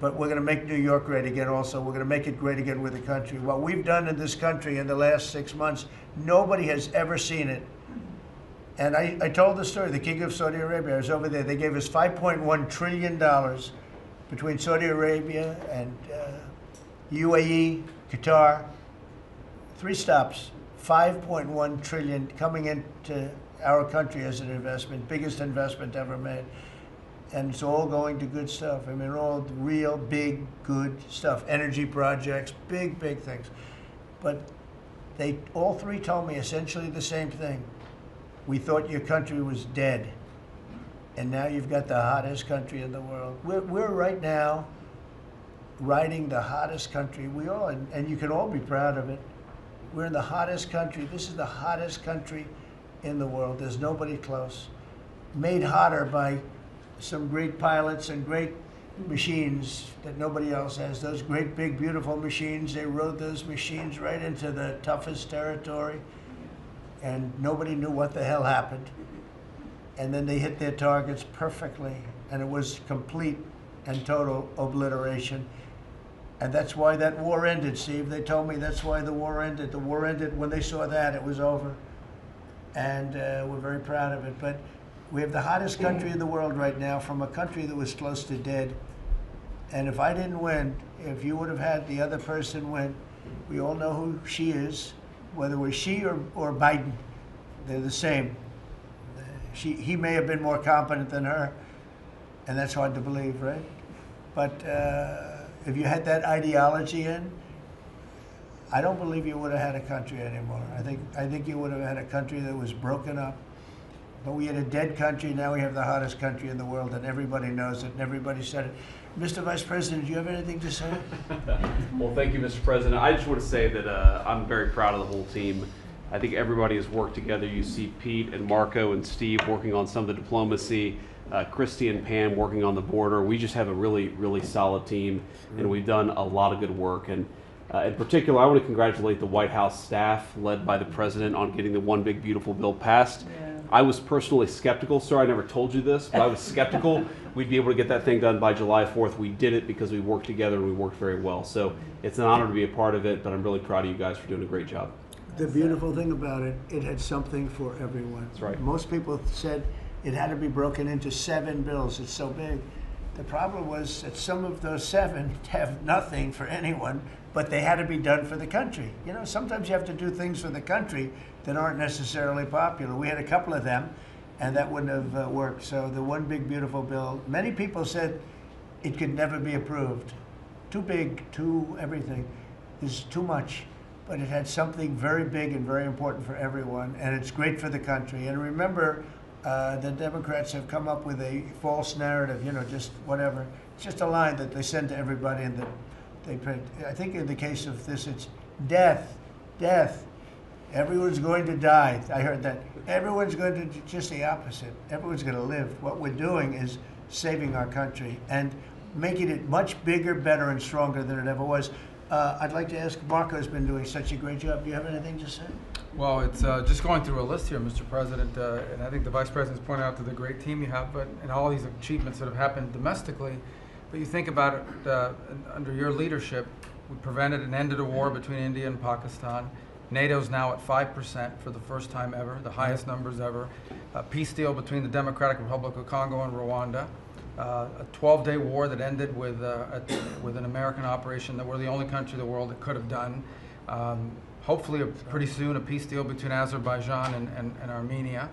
but we're going to make New York great again also. We're going to make it great again with the country. What we've done in this country in the last 6 months, nobody has ever seen it. And I told the story, the King of Saudi Arabia, I was over there. They gave us $5.1 trillion between Saudi Arabia and UAE, Qatar. 3 stops, $5.1 trillion coming into our country as an investment, biggest investment ever made. And it's all going to good stuff. I mean, all real, big, good stuff. Energy projects, big, big things. But they all 3 told me essentially the same thing. We thought your country was dead, and now you've got the hottest country in the world. We're right now riding the hottest country. We all, and you can all be proud of it. We're in the hottest country. This is the hottest country in the world. There's nobody close. Made hotter by some great pilots and great machines that nobody else has. Those great, big, beautiful machines, they rode those machines right into the toughest territory, and nobody knew what the hell happened. And then they hit their targets perfectly, and it was complete and total obliteration. And that's why that war ended, Steve. They told me that's why the war ended. The war ended when they saw that, it was over. And we're very proud of it. But we have the hottest country in the world right now, from a country that was close to dead. And if I didn't win, if you would have had the other person win, we all know who she is, whether it was she or Biden, they're the same. He may have been more competent than her, and that's hard to believe, right? But if you had that ideology in, I don't believe you would have had a country anymore. I think you would have had a country that was broken up. But we had a dead country, now we have the hottest country in the world, and everybody knows it, and everybody said it. Mr. Vice President, do you have anything to say? Well, thank you, Mr. President. I just want to say that I'm very proud of the whole team. I think everybody has worked together. You see Pete and Marco and Steve working on some of the diplomacy, Christy and Pam working on the border. We just have a really, really solid team, and we've done a lot of good work. And in particular, I want to congratulate the White House staff led by the President on getting the One Big Beautiful Bill passed. Yeah. I was personally skeptical, sir. I never told you this, but I was skeptical we'd be able to get that thing done by July 4th. We did it because we worked together and we worked very well. So it's an honor to be a part of it, but I'm really proud of you guys for doing a great job. The beautiful thing about it, it had something for everyone. That's right. Most people said it had to be broken into 7 bills. It's so big. The problem was that some of those 7 have nothing for anyone, but they had to be done for the country. You know, sometimes you have to do things for the country that aren't necessarily popular. We had a couple of them, and that wouldn't have worked. So the One Big Beautiful Bill, many people said it could never be approved. Too big, too everything. There's too much. But it had something very big and very important for everyone, and it's great for the country. And remember, the Democrats have come up with a false narrative, you know, just whatever. It's just a line that they send to everybody and that they print. I think in the case of this, it's death, death. Everyone's going to die. I heard that. Everyone's going to, just the opposite. Everyone's going to live. What we're doing is saving our country and making it much bigger, better, and stronger than it ever was. I'd like to ask, Marco's been doing such a great job. Do you have anything to say? Well, it's just going through a list here, Mr. President, and I think the Vice President's pointed out to the great team you have, and all these achievements that have happened domestically. But you think about it, under your leadership, we prevented and ended a war between India and Pakistan. NATO's now at 5% for the first time ever, the highest numbers ever. A peace deal between the Democratic Republic of Congo and Rwanda. A 12-day war that ended with an American operation that we're the only country in the world that could have done. Hopefully, pretty soon, a peace deal between Azerbaijan and Armenia.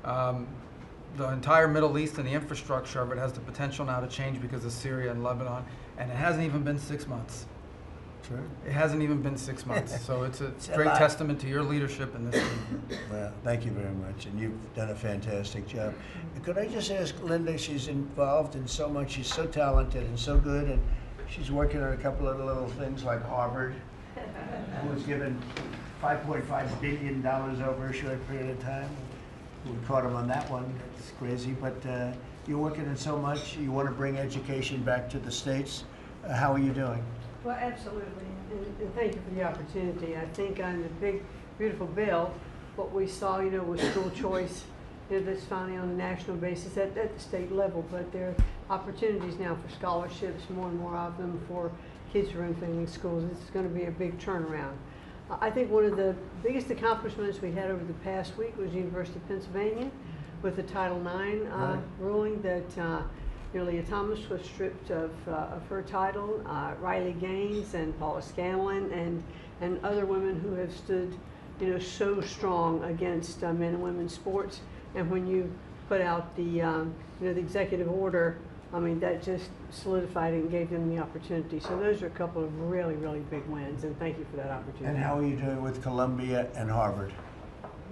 The entire Middle East and the infrastructure of it has the potential now to change because of Syria and Lebanon, and it hasn't even been 6 months. Sure. It hasn't even been 6 months, so it's a It's a great lot. testament to your leadership in this. Well, thank you very much, and you've done a fantastic job. Could I just ask Linda, she's involved in so much, she's so talented and so good, and she's working on a couple of little things like Harvard, who was given $5.5 billion over a short period of time. We caught him on that one, it's crazy, but you're working on so much, you want to bring education back to the States. How are you doing? Well, absolutely, and thank you for the opportunity. I think on the big, beautiful bill, what we saw, was school choice, that's finally on a national basis at the state level, but there are opportunities now for scholarships, more and more of them for kids who are in failing schools. It's going to be a big turnaround. I think one of the biggest accomplishments we had over the past week was the University of Pennsylvania with the Title IX ruling that Leah Thomas was stripped of her title, Riley Gaines and Paula Scanlon and other women who have stood, so strong against men and women's sports. And when you put out the, the executive order, I mean, that just solidified it and gave them the opportunity. So those are a couple of really, really big wins, and thank you for that opportunity. And how are you doing with Columbia and Harvard?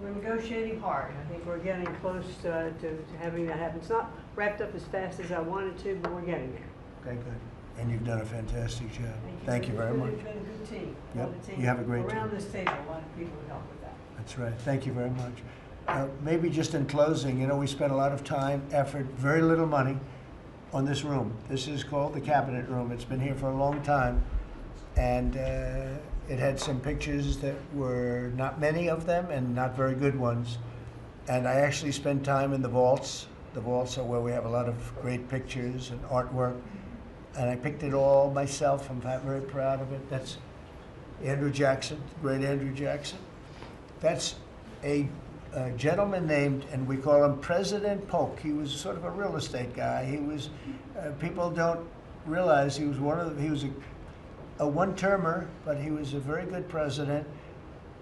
We're negotiating hard. I think we're getting close to having that happen. It's not wrapped up as fast as I wanted to, but we're getting there. Okay, good. And you've done a fantastic job. Thank you very much. It's been a good team. Yep, you have a great team. Around this table, a lot of people have helped with that. That's right. Thank you very much. Maybe just in closing, we spent a lot of time, effort, very little money on this room. This is called the Cabinet Room. It's been here for a long time. And it had some pictures that were not many of them and not very good ones. And I actually spent time in the vaults. The vaults are where we have a lot of great pictures and artwork. And I picked it all myself. I'm very proud of it. That's Andrew Jackson, great Andrew Jackson. That's a gentleman named, and we call him President Polk. He was sort of a real estate guy. He was, people don't realize he was he was a one-termer, but he was a very good president.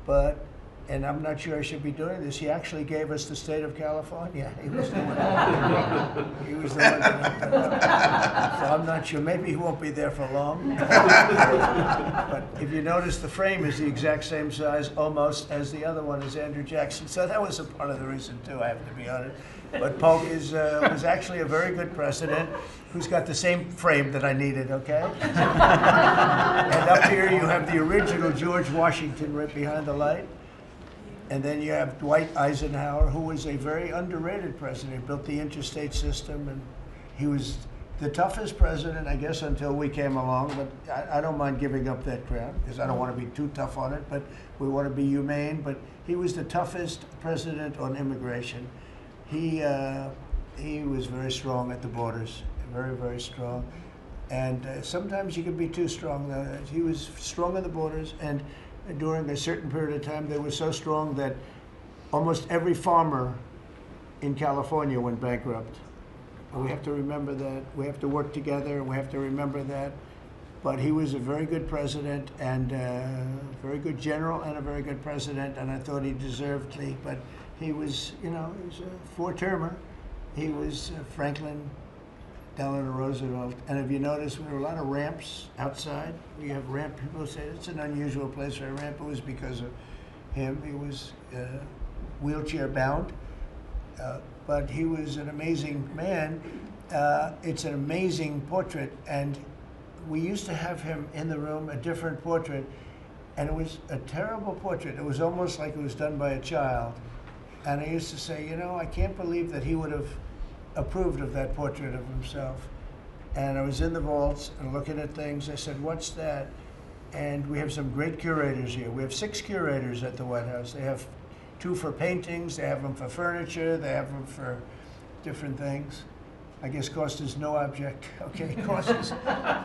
But, and I'm not sure I should be doing this, he actually gave us the state of California. He was the one. He was the one that opened it up. So I'm not sure. Maybe he won't be there for long. But if you notice, the frame is the exact same size, almost, as the other one is Andrew Jackson. So that was a part of the reason too, I have to be honest. But Polk was actually a very good president who's got the same frame that I needed, okay? And up here you have the original George Washington right behind the light. And then you have Dwight Eisenhower, who was a very underrated president. He built the interstate system, and he was the toughest president, I guess, until we came along. But I don't mind giving up that crown, because I don't want to be too tough on it, but we want to be humane. But he was the toughest president on immigration. He was very strong at the borders, very, very strong. And sometimes you can be too strong. He was strong at the borders, and during a certain period of time, they were so strong that almost every farmer in California went bankrupt. And we have to remember that. We have to work together, and we have to remember that. But he was a very good president, and a very good general, and a very good president, and I thought he deserved the, but he was, he was a four-termer. He was Franklin Delano Roosevelt. And if you notice, there were a lot of ramps outside. We have ramp, people say it's an unusual place for a ramp. It was because of him. He was wheelchair bound, but he was an amazing man. It's an amazing portrait, and we used to have him in the room, a different portrait. And it was a terrible portrait. It was almost like it was done by a child. And I used to say, you know, I can't believe that he would have approved of that portrait of himself. And I was in the vaults and looking at things. I said, what's that? And we have some great curators here. We have 6 curators at the White House. They have 2 for paintings, they have them for furniture, they have them for different things. I guess cost is no object. Okay, cost is,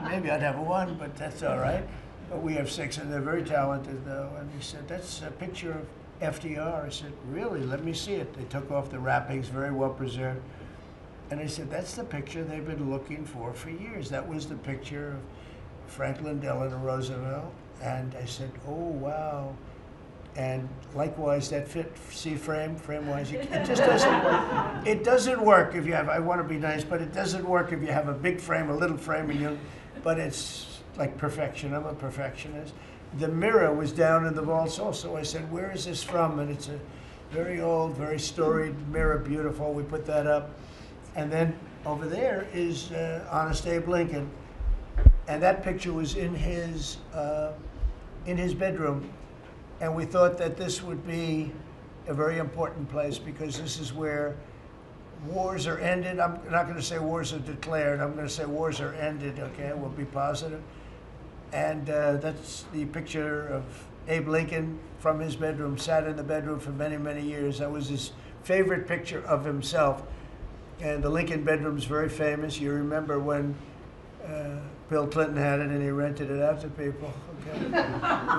maybe I'd have 1, but that's all right. But we have 6, and they're very talented, though. And he said, that's a picture of FDR. I said, really? Let me see it. They took off the wrappings, very well preserved. And I said, that's the picture they've been looking for years. That was the picture of Franklin Delano Roosevelt. And I said, oh, wow. And likewise, that fit, see frame-wise, it just doesn't work. It doesn't work if you have, I want to be nice, but it doesn't work if you have a big frame, a little frame, and you, but it's like perfection. I'm a perfectionist. The mirror was down in the vaults also. I said, where is this from? And it's a very old, very storied mirror, beautiful. We put that up. And then over there is Honest Abe Lincoln. And that picture was in his bedroom. And we thought that this would be a very important place because this is where wars are ended. I'm not going to say wars are declared. I'm going to say wars are ended, okay? We'll be positive. And that's the picture of Abe Lincoln from his bedroom, sat in the bedroom for many, many years. That was his favorite picture of himself. And the Lincoln bedroom's very famous. You remember when Bill Clinton had it and he rented it out to people, okay?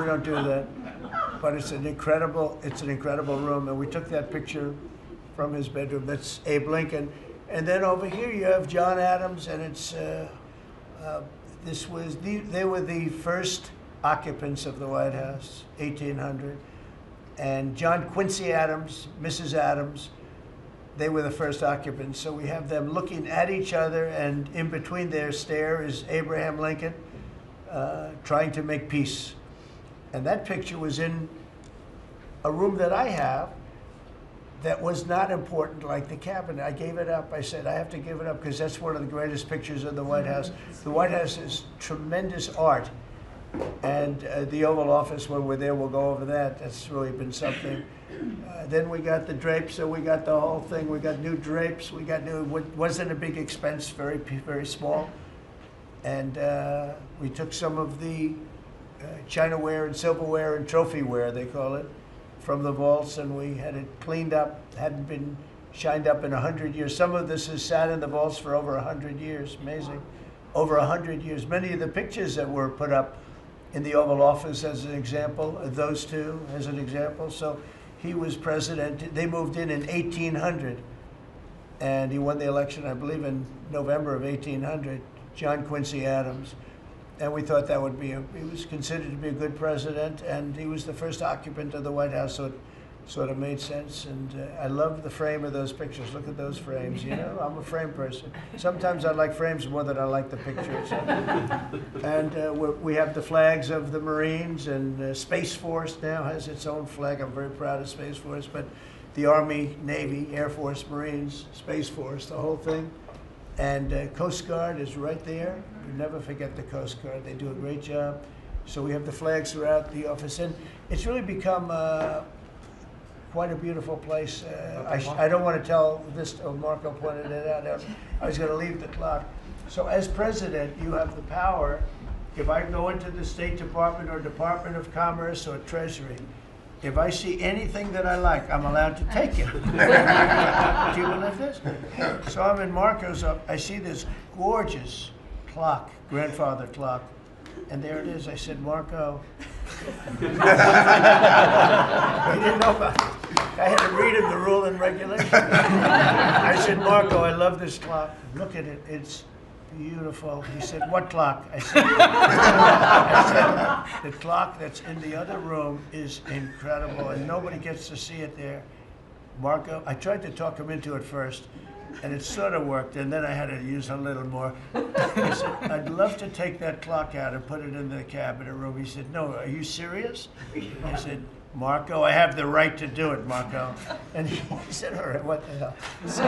We don't do that. But it's an incredible room. And we took that picture from his bedroom. That's Abe Lincoln. And then over here you have John Adams, and it's, they were the first occupants of the White House, 1800. And John Quincy Adams, Mrs. Adams, they were the first occupants. So we have them looking at each other, and in between their stare is Abraham Lincoln trying to make peace. And that picture was in a room that I have that was not important, like the cabinet. I gave it up. I said, I have to give it up because that's one of the greatest pictures of the White House. The White House is tremendous art. And the Oval Office, when we're there, we'll go over that. That's really been something. Then we got the drapes, so we got the whole thing. We got new drapes. We got new, wasn't a big expense, very, very small. And we took some of the Chinaware and silverware and trophyware, they call it, from the vaults, and we had it cleaned up. Hadn't been shined up in 100 years. Some of this has sat in the vaults for over 100 years. Amazing. Over 100 years. Many of the pictures that were put up in the Oval Office, as an example, those two as an example. So he was president. They moved in 1800, and he won the election, I believe, in November of 1800, John Quincy Adams. And we thought that would be, he was considered to be a good president, and he was the first occupant of the White House, so it sort of made sense. And I love the frame of those pictures. Look at those frames, you know? I'm a frame person. Sometimes I like frames more than I like the pictures. And we have the flags of the Marines, and Space Force now has its own flag. I'm very proud of Space Force, but the Army, Navy, Air Force, Marines, Space Force, the whole thing. And Coast Guard is right there. You never forget the Coast Guard. They do a great job. So we have the flags throughout the office. And it's really become quite a beautiful place. I don't want to tell this, Marco pointed it out. I was going to leave the clock. So as president, you have the power. If I go into the State Department or Department of Commerce or Treasury, if I see anything that I like, I'm allowed to take it. Do you believe this? So I'm in Marco's, I see this gorgeous clock, grandfather clock, and there it is. I said, Marco. He didn't know about it. I had to read him the rule and regulation. I said, Marco, I love this clock. Look at it. It's beautiful. He said, what clock? I said, the clock that's in the other room is incredible, and nobody gets to see it there. Marco, I tried to talk him into it first, and it sort of worked, and then I had to use a little more. I said, I'd love to take that clock out and put it in the cabinet room. He said, no, are you serious? I said, Marco, I have the right to do it, Marco. And he said, all right, what the hell? So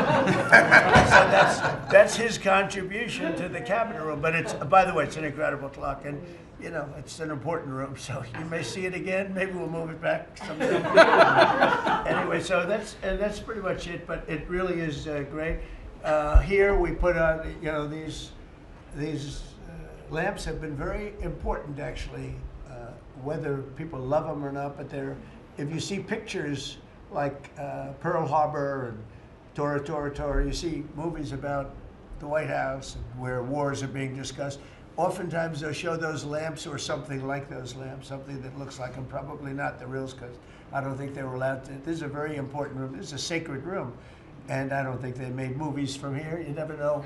that's his contribution to the cabinet room. But it's, by the way, it's an incredible clock. And, you know, it's an important room. So you may see it again. Maybe we'll move it back sometime. Anyway, so that's pretty much it. But it really is great. Here we put on, you know, these lamps have been very important, actually. Whether people love them or not, but if you see pictures like Pearl Harbor and Tora Tora Tora, you see movies about the White House and where wars are being discussed, oftentimes they'll show those lamps or something like those lamps, something that looks like them, probably not the reals, because I don't think they were allowed to. This is a very important room. This is a sacred room, and I don't think they made movies from here. You never know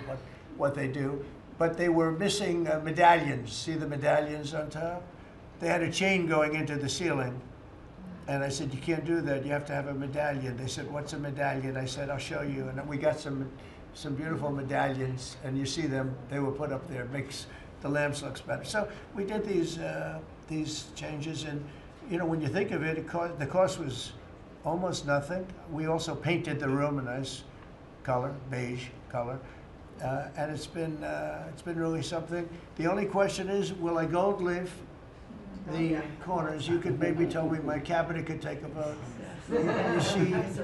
what they do. But they were missing medallions. See the medallions on top? They had a chain going into the ceiling. And I said, you can't do that. You have to have a medallion. They said, what's a medallion? I said, I'll show you. And we got some beautiful medallions. And you see them. They were put up there. It makes the lamps look better. So we did these changes. And, you know, when you think of it, the cost was almost nothing. We also painted the room a nice color, beige color. And it's been really something. The only question is, will I gold leaf the corners? You could maybe tell me my cabinet could take a vote.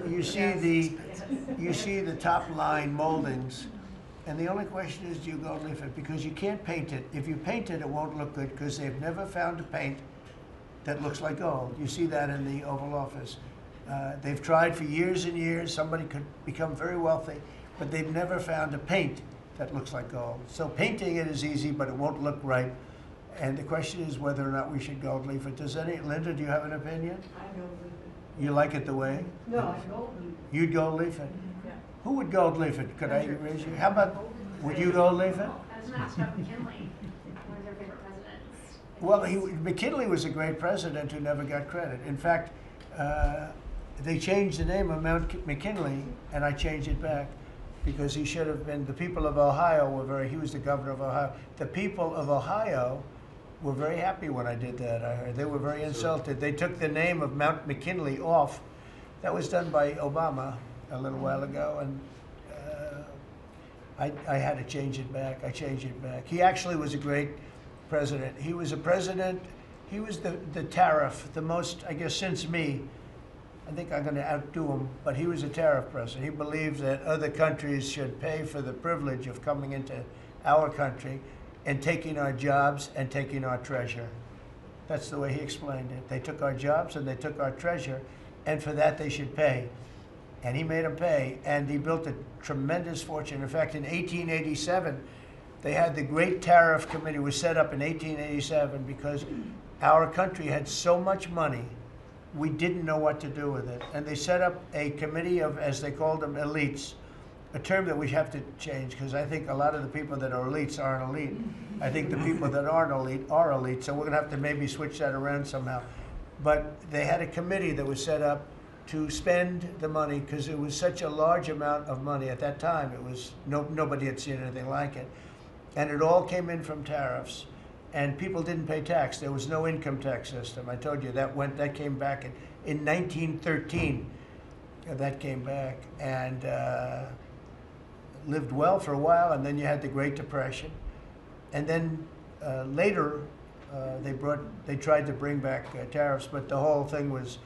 You see the top line moldings, and the only question is, do you gold leaf it? Because you can't paint it. If you paint it, it won't look good because they've never found a paint that looks like gold. You see that in the Oval Office. They've tried for years and years. Somebody could become very wealthy, but they've never found a paint that looks like gold. So painting it is easy, but it won't look right. And the question is whether or not we should gold leaf it. Linda, do you have an opinion? I gold leaf it. You like it the way? No, I gold leaf it. You'd gold leaf it? Yeah. Who would gold leaf it? Could I raise you? How about, would you gold leaf it? I was going to ask about McKinley. One of their favorite presidents. Well, McKinley was a great president who never got credit. In fact, they changed the name of Mount McKinley, and I changed it back because he should have been, the people of Ohio he was the governor of Ohio. The people of Ohio were very happy when I did that, I heard. They were very insulted. They took the name of Mount McKinley off. That was done by Obama a little while ago, and I had to change it back. I changed it back. He actually was a great president. He was a president, he was the tariff, the most, I guess, since me. I think I'm going to outdo him, but he was a tariff president. He believed that other countries should pay for the privilege of coming into our country and taking our jobs and taking our treasure. That's the way he explained it. They took our jobs and they took our treasure, and for that they should pay. And he made them pay, and he built a tremendous fortune. In fact, in 1887, they had the Great Tariff Committee was set up in 1887 because our country had so much money, we didn't know what to do with it. And they set up a committee of, as they called them, elites, a term that we have to change because I think a lot of the people that are elites aren't elite. I think the people that aren't elite are elite, so we're going to have to maybe switch that around somehow. But they had a committee that was set up to spend the money because it was such a large amount of money at that time. It was nobody had seen anything like it, and it all came in from tariffs, and people didn't pay tax. There was no income tax system. I told you that came back in 1913. That came back and lived well for a while, and then you had the Great Depression, and then later they tried to bring back tariffs, but the whole thing was,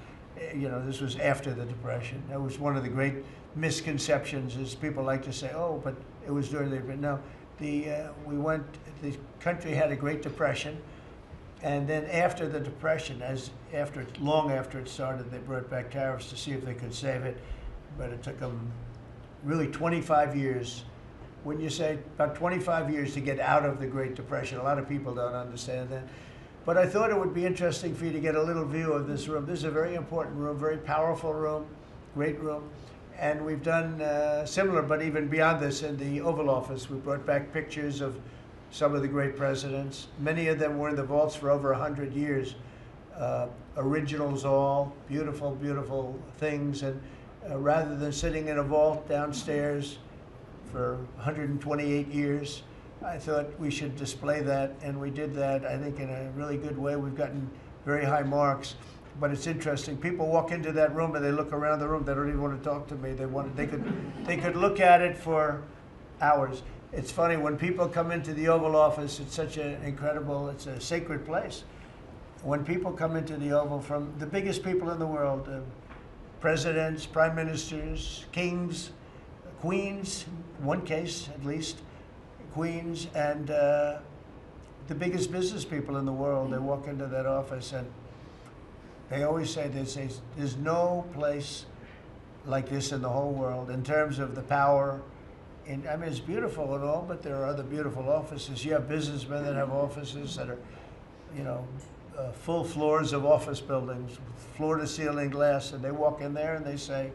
you know, this was after the Depression. That was one of the great misconceptions. Is people like to say, oh, but it was during the, but no, the country had a Great Depression, and then after the Depression, long after it started, they brought back tariffs to see if they could save it, but it took them really 25 years. Wouldn't you say about 25 years to get out of the Great Depression? A lot of people don't understand that. But I thought it would be interesting for you to get a little view of this room. This is a very important room, very powerful room, great room. And we've done similar, but even beyond this, in the Oval Office. We brought back pictures of some of the great presidents. Many of them were in the vaults for over 100 years. Originals all, beautiful, beautiful things. And rather than sitting in a vault downstairs for 128 years, I thought we should display that, and we did that, I think, in a really good way. We've gotten very high marks. but it's interesting. People walk into that room and they look around the room. They don't even want to talk to me. They could look at it for hours. It's funny when people come into the Oval Office. It's such an incredible. It's a sacred place. When people come into the Oval from the biggest people in the world, presidents, prime ministers, kings, queens, one case at least, queens, and the biggest business people in the world, they walk into that office and they always say, there's no place like this in the whole world in terms of the power. And I mean, it's beautiful and all, but there are other beautiful offices. You have businessmen that have offices that are, you know, full floors of office buildings, floor to ceiling glass, and they walk in there and they say,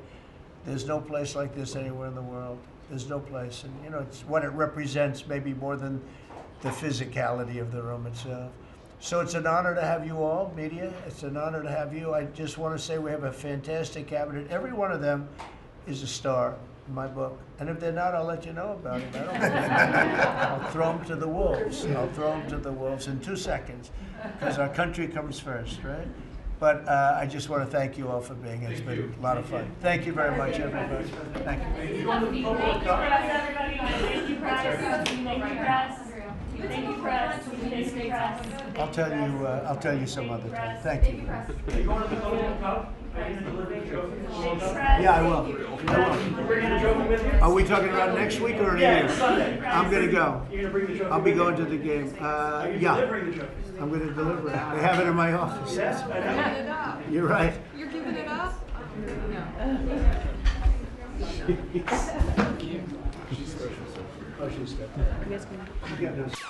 there's no place like this anywhere in the world. There's no place. And you know, it's what it represents maybe more than the physicality of the room itself. So it's an honor to have you all, media. It's an honor to have you. I just want to say we have a fantastic cabinet. Every one of them is a star in my book. And if they're not, I'll let you know about it. I don't care. I'll throw them to the wolves. I'll throw them to the wolves in 2 seconds, because our country comes first, right? But I just want to thank you all for being here. It's been a lot of fun. Thank you very much, everybody. Thank you. Thank you, press, everybody. Thank you, press. Thank you, press. Thank you, press. Thank you, press. I'll tell you some other time. Thank you. Yeah, I will. Are we talking about next week or in a year? Sunday. I'm going to go. You're going to bring the trophy. I'll be going to the game. Yeah. Delivering the trophy. I'm going to deliver it. They have it in my office. Yes, I know. You're right. You're giving it up? She's special. Oh, she's special. You guys can.